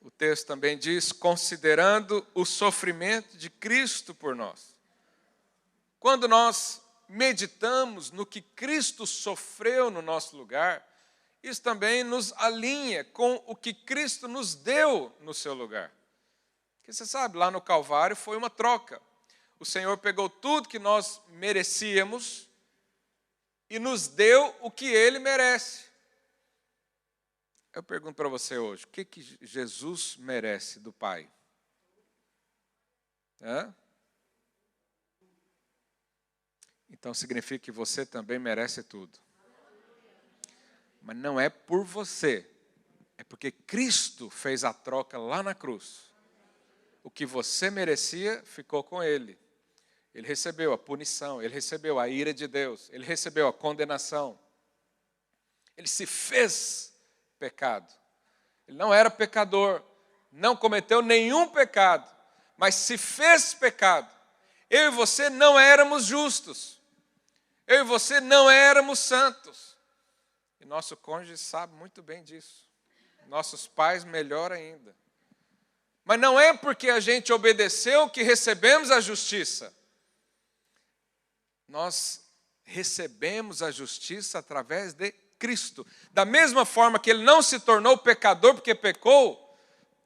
O texto também diz, considerando o sofrimento de Cristo por nós. Quando nós meditamos no que Cristo sofreu no nosso lugar, isso também nos alinha com o que Cristo nos deu no seu lugar. Porque você sabe, lá no Calvário foi uma troca. O Senhor pegou tudo que nós merecíamos e nos deu o que Ele merece. Eu pergunto para você hoje, o que Jesus merece do Pai? Então significa que você também merece tudo. Mas não é por você, é porque Cristo fez a troca lá na cruz. O que você merecia ficou com Ele. Ele recebeu a punição, Ele recebeu a ira de Deus, Ele recebeu a condenação. Ele se fez pecado. Ele não era pecador, não cometeu nenhum pecado, mas se fez pecado. Eu e você não éramos justos. Eu e você não éramos santos. E nosso cônjuge sabe muito bem disso. Nossos pais melhor ainda. Mas não é porque a gente obedeceu que recebemos a justiça. Nós recebemos a justiça através de Cristo. Da mesma forma que Ele não se tornou pecador porque pecou,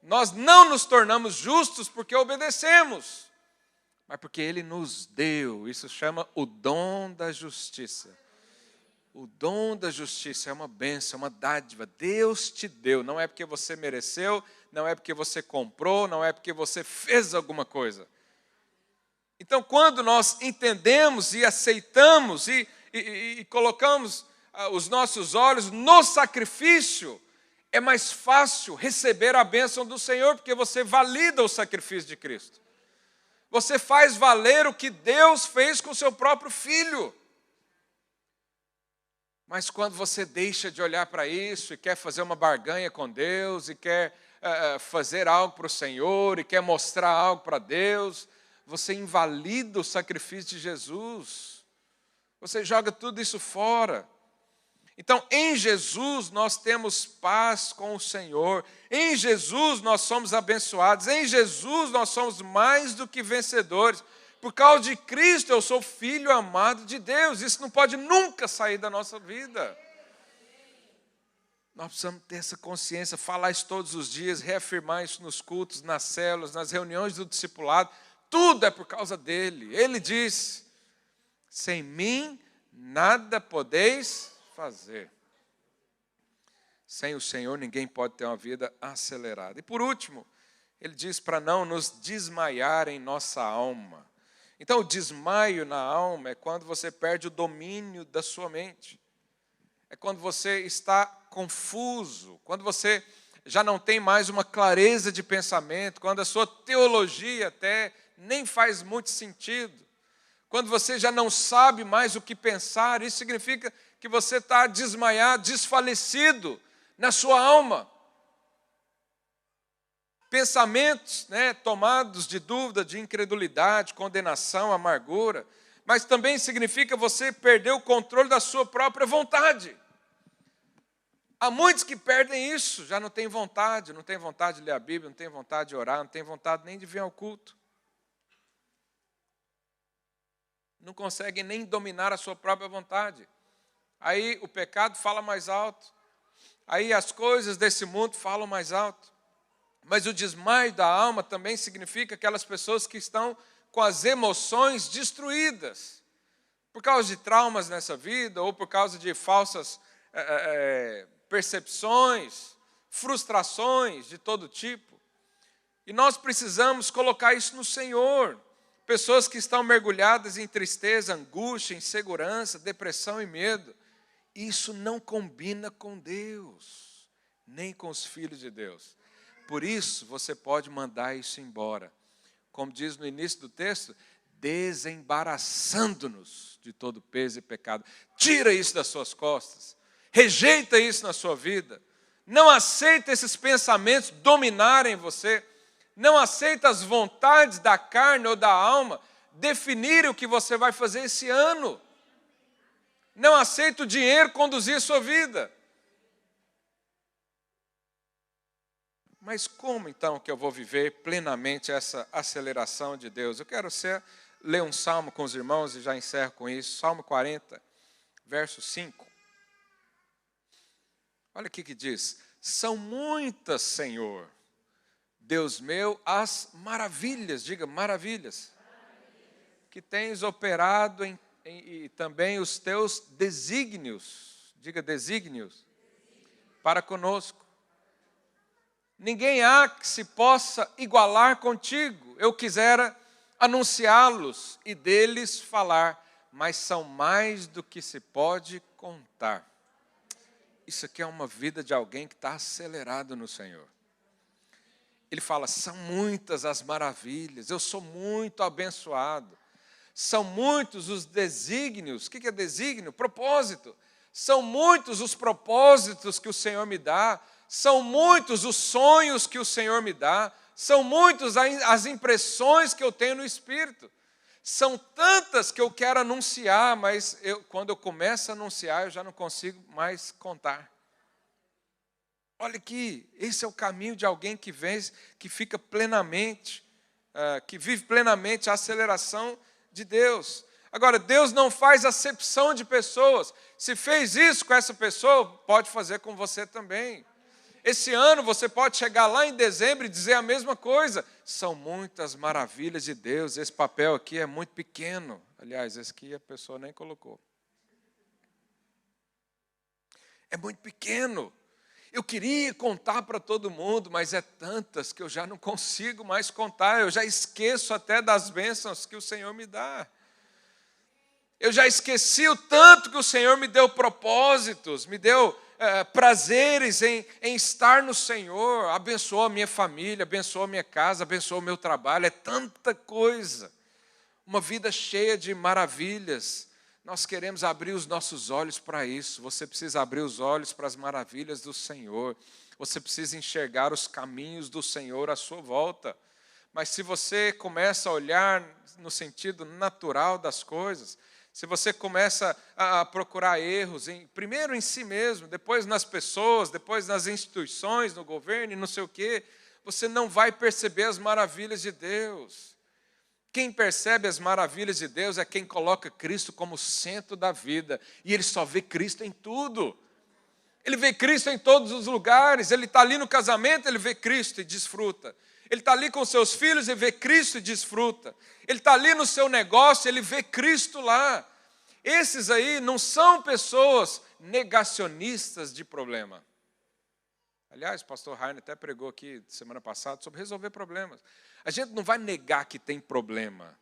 nós não nos tornamos justos porque obedecemos, mas porque Ele nos deu. Isso chama o dom da justiça. O dom da justiça é uma bênção, é uma dádiva. Deus te deu, não é porque você mereceu, não é porque você comprou, não é porque você fez alguma coisa. Então, quando nós entendemos e aceitamos e colocamos os nossos olhos no sacrifício, é mais fácil receber a bênção do Senhor, porque você valida o sacrifício de Cristo. Você faz valer o que Deus fez com o seu próprio Filho. Mas quando você deixa de olhar para isso e quer fazer uma barganha com Deus, e quer fazer algo para o Senhor, e quer mostrar algo para Deus, você invalida o sacrifício de Jesus. Você joga tudo isso fora. Então, em Jesus nós temos paz com o Senhor. Em Jesus nós somos abençoados. Em Jesus nós somos mais do que vencedores. Por causa de Cristo eu sou filho amado de Deus. Isso não pode nunca sair da nossa vida. Nós precisamos ter essa consciência, falar isso todos os dias, reafirmar isso nos cultos, nas células, nas reuniões do discipulado. Tudo é por causa dele. Ele diz, sem mim nada podeis fazer. Sem o Senhor ninguém pode ter uma vida acelerada. E por último, ele diz para não nos desmaiar em nossa alma. Então o desmaio na alma é quando você perde o domínio da sua mente. É quando você está confuso, quando você já não tem mais uma clareza de pensamento, quando a sua teologia até nem faz muito sentido. Quando você já não sabe mais o que pensar, isso significa que você está desmaiado, desfalecido na sua alma. Pensamentos, tomados de dúvida, de incredulidade, condenação, amargura, mas também significa você perder o controle da sua própria vontade. Há muitos que perdem isso, já não tem vontade de ler a Bíblia, não tem vontade de orar, não tem vontade nem de vir ao culto. Não conseguem nem dominar a sua própria vontade. Aí o pecado fala mais alto. Aí as coisas desse mundo falam mais alto. Mas o desmaio da alma também significa aquelas pessoas que estão com as emoções destruídas. Por causa de traumas nessa vida, ou por causa de falsas percepções, frustrações de todo tipo. E nós precisamos colocar isso no Senhor. Pessoas que estão mergulhadas em tristeza, angústia, insegurança, depressão e medo. Isso não combina com Deus, nem com os filhos de Deus. Por isso, você pode mandar isso embora. Como diz no início do texto, desembaraçando-nos de todo peso e pecado. Tira isso das suas costas. Rejeita isso na sua vida. Não aceita esses pensamentos dominarem você. Não aceita as vontades da carne ou da alma definirem o que você vai fazer esse ano. Não aceita o dinheiro conduzir a sua vida. Mas como então que eu vou viver plenamente essa aceleração de Deus? Eu quero ler um salmo com os irmãos e já encerro com isso. Salmo 40, verso 5. Olha o que diz. São muitas, Senhor, Deus meu, as maravilhas, diga maravilhas, que tens operado e também os teus desígnios, diga desígnios, para conosco. Ninguém há que se possa igualar contigo. Eu quisera anunciá-los e deles falar, mas são mais do que se pode contar. Isso aqui é uma vida de alguém que está acelerado no Senhor. Ele fala, são muitas as maravilhas, eu sou muito abençoado. São muitos os desígnios. O que é desígnio? Propósito. São muitos os propósitos que o Senhor me dá. São muitos os sonhos que o Senhor me dá. São muitas as impressões que eu tenho no Espírito. São tantas que eu quero anunciar, mas quando eu começo a anunciar, eu já não consigo mais contar. Olha aqui, esse é o caminho de alguém que fica plenamente, que vive plenamente a aceleração de Deus. Agora, Deus não faz acepção de pessoas. Se fez isso com essa pessoa, pode fazer com você também. Esse ano você pode chegar lá em dezembro e dizer a mesma coisa. São muitas maravilhas de Deus. Esse papel aqui é muito pequeno. Aliás, esse aqui a pessoa nem colocou. É muito pequeno. Eu queria contar para todo mundo, mas é tantas que eu já não consigo mais contar. Eu já esqueço até das bênçãos que o Senhor me dá. Eu já esqueci o tanto que o Senhor me deu propósitos, me deu prazeres em estar no Senhor. Abençoou a minha família, abençoou a minha casa, abençoou o meu trabalho. É tanta coisa. Uma vida cheia de maravilhas. Nós queremos abrir os nossos olhos para isso. Você precisa abrir os olhos para as maravilhas do Senhor. Você precisa enxergar os caminhos do Senhor à sua volta. Mas se você começa a olhar no sentido natural das coisas, se você começa a procurar erros, primeiro em si mesmo, depois nas pessoas, depois nas instituições, no governo e não sei o quê, você não vai perceber as maravilhas de Deus. Quem percebe as maravilhas de Deus é quem coloca Cristo como centro da vida. E ele só vê Cristo em tudo. Ele vê Cristo em todos os lugares. Ele está ali no casamento, ele vê Cristo e desfruta. Ele está ali com seus filhos e vê Cristo e desfruta. Ele está ali no seu negócio, ele vê Cristo lá. Esses aí não são pessoas negacionistas de problema. Aliás, o pastor Rainer até pregou aqui semana passada sobre resolver problemas. A gente não vai negar que tem problema,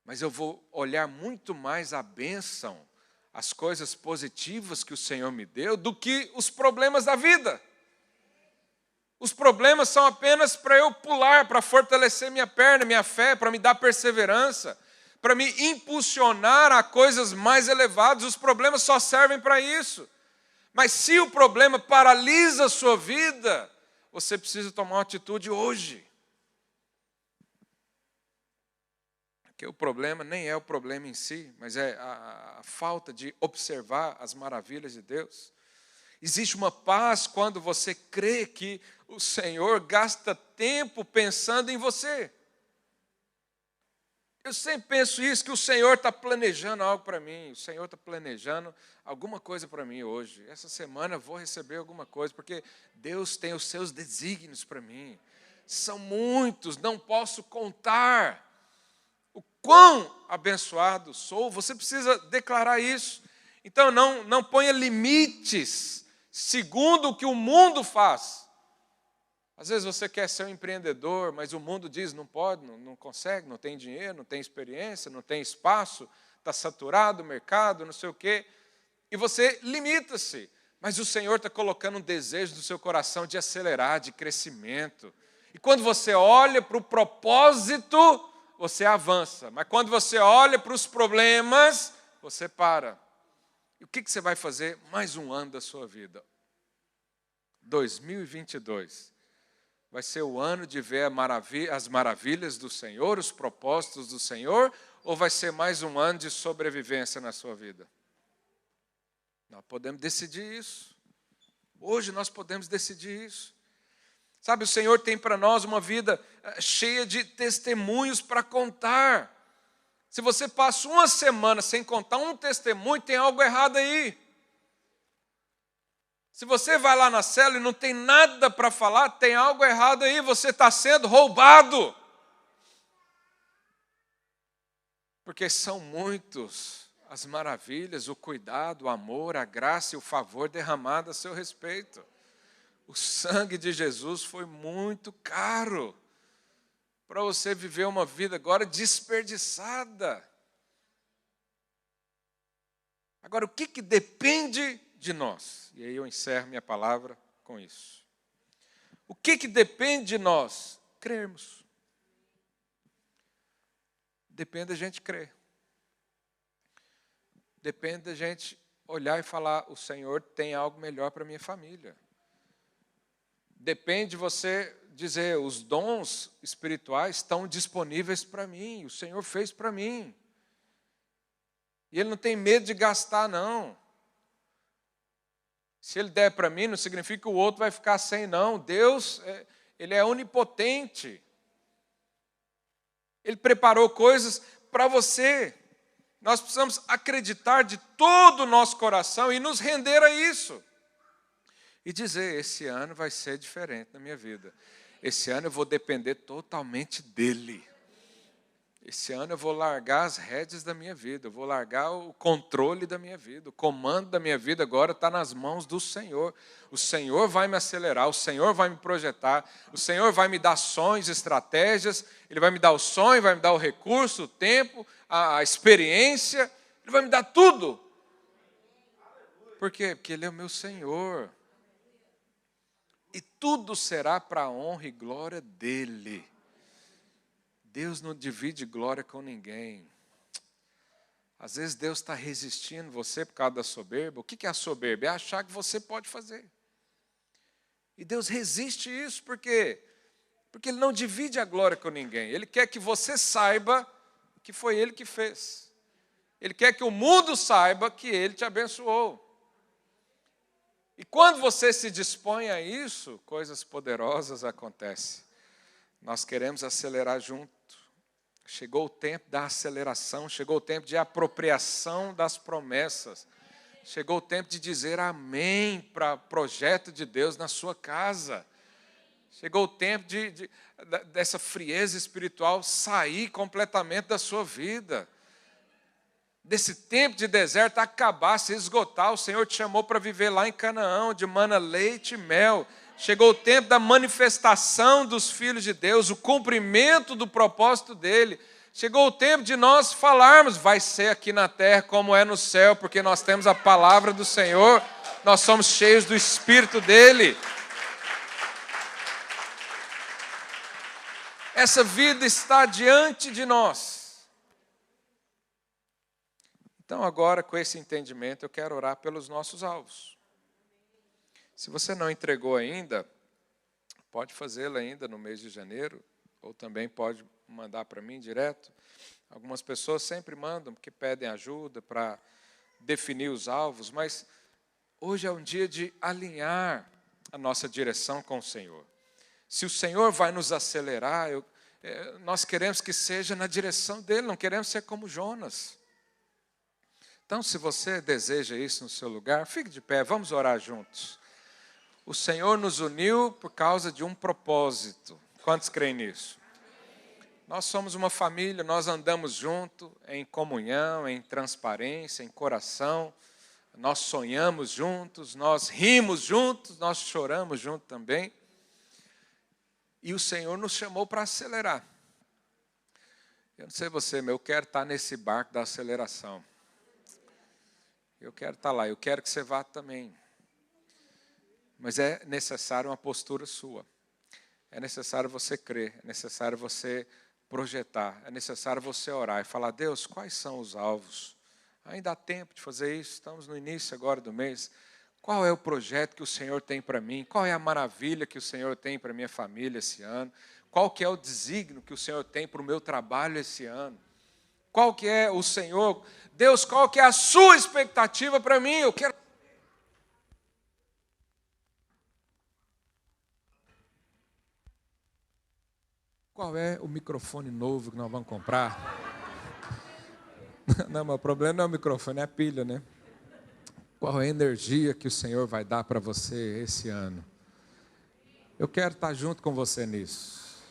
mas eu vou olhar muito mais a bênção, as coisas positivas que o Senhor me deu, do que os problemas da vida. Os problemas são apenas para eu pular, para fortalecer minha perna, minha fé, para me dar perseverança, para me impulsionar a coisas mais elevadas. Os problemas só servem para isso. Mas se o problema paralisa a sua vida, você precisa tomar uma atitude hoje. Porque o problema nem é o problema em si, mas é a falta de observar as maravilhas de Deus. Existe uma paz quando você crê que o Senhor gasta tempo pensando em você. Eu sempre penso isso, que o Senhor está planejando algo para mim. O Senhor está planejando alguma coisa para mim hoje. Essa semana eu vou receber alguma coisa, porque Deus tem os seus desígnios para mim. São muitos, não posso contar o quão abençoado sou. Você precisa declarar isso. Então não ponha limites segundo o que o mundo faz. Às vezes você quer ser um empreendedor, mas o mundo diz não pode, não consegue, não tem dinheiro, não tem experiência, não tem espaço, está saturado o mercado, não sei o quê. E você limita-se. Mas o Senhor está colocando um desejo no seu coração de acelerar, de crescimento. E quando você olha para o propósito, você avança. Mas quando você olha para os problemas, você para. E o que você vai fazer mais um ano da sua vida? 2022. Vai ser o ano de ver as maravilhas do Senhor, os propósitos do Senhor, ou vai ser mais um ano de sobrevivência na sua vida? Nós podemos decidir isso. Hoje nós podemos decidir isso. Sabe, o Senhor tem para nós uma vida cheia de testemunhos para contar. Se você passa uma semana sem contar um testemunho, tem algo errado aí. Se você vai lá na célula e não tem nada para falar, tem algo errado aí, você está sendo roubado. Porque são muitos as maravilhas, o cuidado, o amor, a graça e o favor derramado a seu respeito. O sangue de Jesus foi muito caro para você viver uma vida agora desperdiçada. Agora, o que depende de nós? E aí eu encerro minha palavra com isso. O que depende de nós? Crermos. Depende da gente crer. Depende da gente olhar e falar, o Senhor tem algo melhor para a minha família. Depende de você dizer, os dons espirituais estão disponíveis para mim, o Senhor fez para mim. E Ele não tem medo de gastar, não. Se Ele der para mim, não significa que o outro vai ficar sem, não. Deus, Ele é onipotente. Ele preparou coisas para você. Nós precisamos acreditar de todo o nosso coração e nos render a isso. E dizer, esse ano vai ser diferente na minha vida. Esse ano eu vou depender totalmente dEle. Esse ano eu vou largar as rédeas da minha vida, eu vou largar o controle da minha vida, o comando da minha vida agora está nas mãos do Senhor. O Senhor vai me acelerar, o Senhor vai me projetar, o Senhor vai me dar sonhos, estratégias, Ele vai me dar o sonho, vai me dar o recurso, o tempo, a experiência, Ele vai me dar tudo. Por quê? Porque Ele é o meu Senhor. E tudo será para a honra e glória dEle. Deus não divide glória com ninguém. Às vezes Deus está resistindo você por causa da soberba. O que é a soberba? É achar que você pode fazer. E Deus resiste isso por quê? Porque Ele não divide a glória com ninguém. Ele quer que você saiba que foi Ele que fez. Ele quer que o mundo saiba que Ele te abençoou. E quando você se dispõe a isso, coisas poderosas acontecem. Nós queremos acelerar junto. Chegou o tempo da aceleração, chegou o tempo de apropriação das promessas. Chegou o tempo de dizer amém para o projeto de Deus na sua casa. Chegou o tempo dessa frieza espiritual sair completamente da sua vida. Desse tempo de deserto acabar, se esgotar. O Senhor te chamou para viver lá em Canaã, de mana, leite e mel. Chegou o tempo da manifestação dos filhos de Deus, o cumprimento do propósito dEle. Chegou o tempo de nós falarmos, vai ser aqui na terra como é no céu, porque nós temos a palavra do Senhor, nós somos cheios do Espírito dEle. Essa vida está diante de nós. Então agora, com esse entendimento, eu quero orar pelos nossos alvos. Se você não entregou ainda, pode fazê-lo ainda no mês de janeiro, ou também pode mandar para mim direto. Algumas pessoas sempre mandam, porque pedem ajuda para definir os alvos, mas hoje é um dia de alinhar a nossa direção com o Senhor. Se o Senhor vai nos acelerar, nós queremos que seja na direção dEle, não queremos ser como Jonas. Então, se você deseja isso no seu lugar, fique de pé, vamos orar juntos. O Senhor nos uniu por causa de um propósito. Quantos creem nisso? Nós somos uma família, nós andamos junto em comunhão, em transparência, em coração. nós sonhamos juntos, nós rimos juntos, nós choramos juntos também. E o Senhor nos chamou para acelerar. Eu não sei você, mas eu quero estar nesse barco da aceleração. Eu quero estar lá, eu quero que você vá também. Mas é necessário uma postura sua. É necessário você crer, é necessário você projetar, é necessário você orar e falar: Deus, quais são os alvos? Ainda há tempo de fazer isso, estamos no início agora do mês. Qual é o projeto que o Senhor tem para mim? Qual é a maravilha que o Senhor tem para a minha família esse ano? Qual que é o desígnio que o Senhor tem para o meu trabalho esse ano? Qual que é o Senhor? Deus, qual que é a sua expectativa para mim? Eu quero... Qual é o microfone novo que nós vamos comprar? Não, mas o problema não é o microfone, é a pilha, né? Qual é a energia que o Senhor vai dar para você esse ano? Eu quero estar junto com você nisso.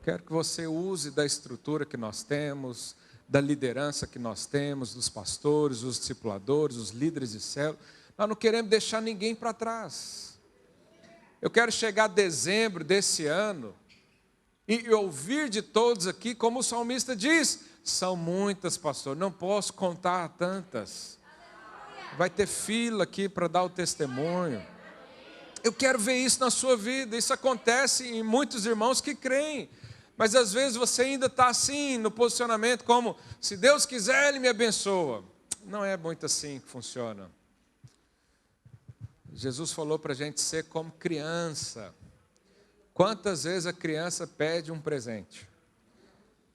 Quero que você use da estrutura que nós temos, da liderança que nós temos, dos pastores, os discipuladores, os líderes de célula. Nós não queremos deixar ninguém para trás. Eu quero chegar a dezembro desse ano e ouvir de todos aqui, como o salmista diz: são muitas, pastor, não posso contar tantas. Vai ter fila aqui para dar o testemunho. Eu quero ver isso na sua vida. Isso acontece em muitos irmãos que creem. Mas às vezes você ainda está assim, no posicionamento como: se Deus quiser, Ele me abençoa. Não é muito assim que funciona. Jesus falou para a gente ser como criança. Quantas vezes a criança pede um presente?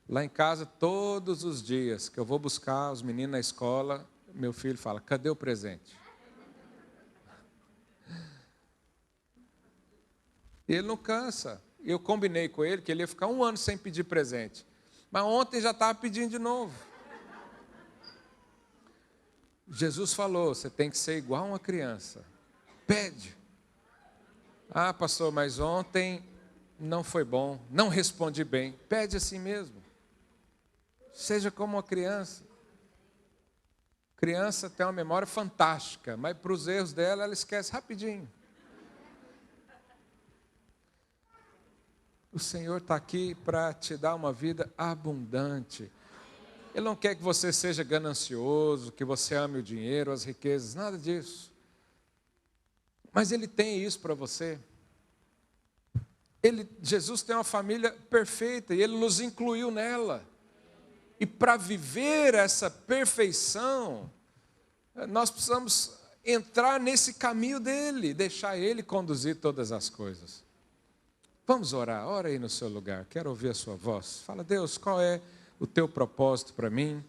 Lá em casa, todos os dias que eu vou buscar os meninos na escola, meu filho fala: cadê o presente? E ele não cansa. Eu combinei com ele que ele ia ficar 1 ano sem pedir presente. Mas ontem já estava pedindo de novo. Jesus falou: você tem que ser igual uma criança. Pede. Ah, pastor, mas ontem não foi bom, não respondi bem. Pede assim mesmo. Seja como uma criança. Criança tem uma memória fantástica, mas para os erros dela, ela esquece rapidinho. O Senhor está aqui para te dar uma vida abundante. Ele não quer que você seja ganancioso, que você ame o dinheiro, as riquezas, nada disso. Mas Ele tem isso para você. Jesus tem uma família perfeita e Ele nos incluiu nela. E para viver essa perfeição, nós precisamos entrar nesse caminho dEle, deixar Ele conduzir todas as coisas. Vamos orar, ora aí no seu lugar, quero ouvir a sua voz. Fala: Deus, qual é o teu propósito para mim?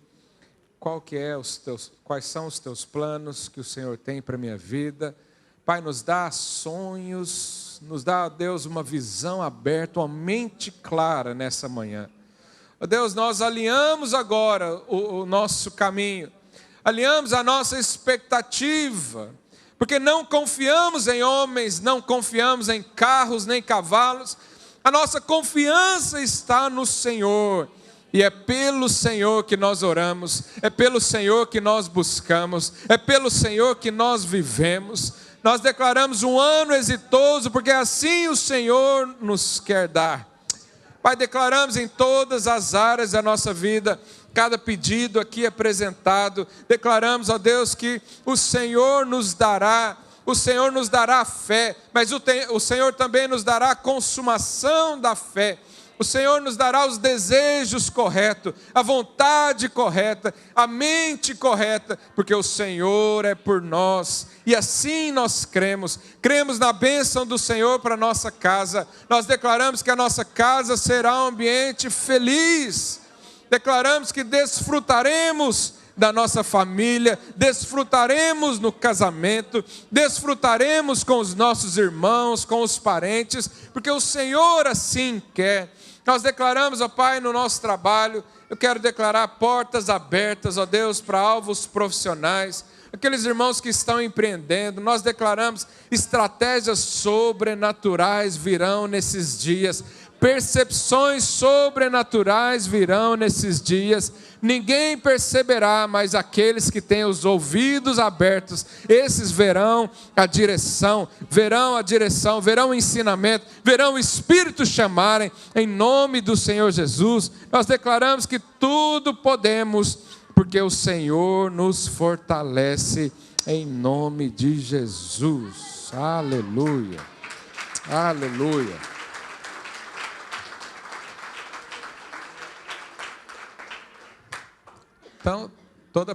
Quais são os teus planos que o Senhor tem para a minha vida? Pai, nos dá sonhos, nos dá, Deus, uma visão aberta, uma mente clara nessa manhã. Deus, nós alinhamos agora o nosso caminho, alinhamos a nossa expectativa, porque não confiamos em homens, não confiamos em carros nem cavalos, a nossa confiança está no Senhor, e é pelo Senhor que nós oramos, é pelo Senhor que nós buscamos, é pelo Senhor que nós vivemos. Nós declaramos um ano exitoso, porque assim o Senhor nos quer dar. Pai, declaramos em todas as áreas da nossa vida, cada pedido aqui apresentado, declaramos, ó Deus, que o Senhor nos dará fé, mas o Senhor também nos dará a consumação da fé. O Senhor nos dará os desejos corretos, a vontade correta, a mente correta, porque o Senhor é por nós. E assim nós cremos na bênção do Senhor para a nossa casa. Nós declaramos que a nossa casa será um ambiente feliz. Declaramos que desfrutaremos da nossa família, desfrutaremos no casamento, desfrutaremos com os nossos irmãos, com os parentes, porque o Senhor assim quer. Nós declaramos, ó Pai, no nosso trabalho, eu quero declarar portas abertas, ó Deus, para alvos profissionais, aqueles irmãos que estão empreendendo. Nós declaramos estratégias sobrenaturais virão nesses dias, Percepções sobrenaturais virão nesses dias. Ninguém perceberá, mas aqueles que têm os ouvidos abertos, esses verão a direção, verão o ensinamento, verão o Espírito chamarem, em nome do Senhor Jesus. Nós declaramos que tudo podemos, porque o Senhor nos fortalece, em nome de Jesus. Aleluia, aleluia. Então, toda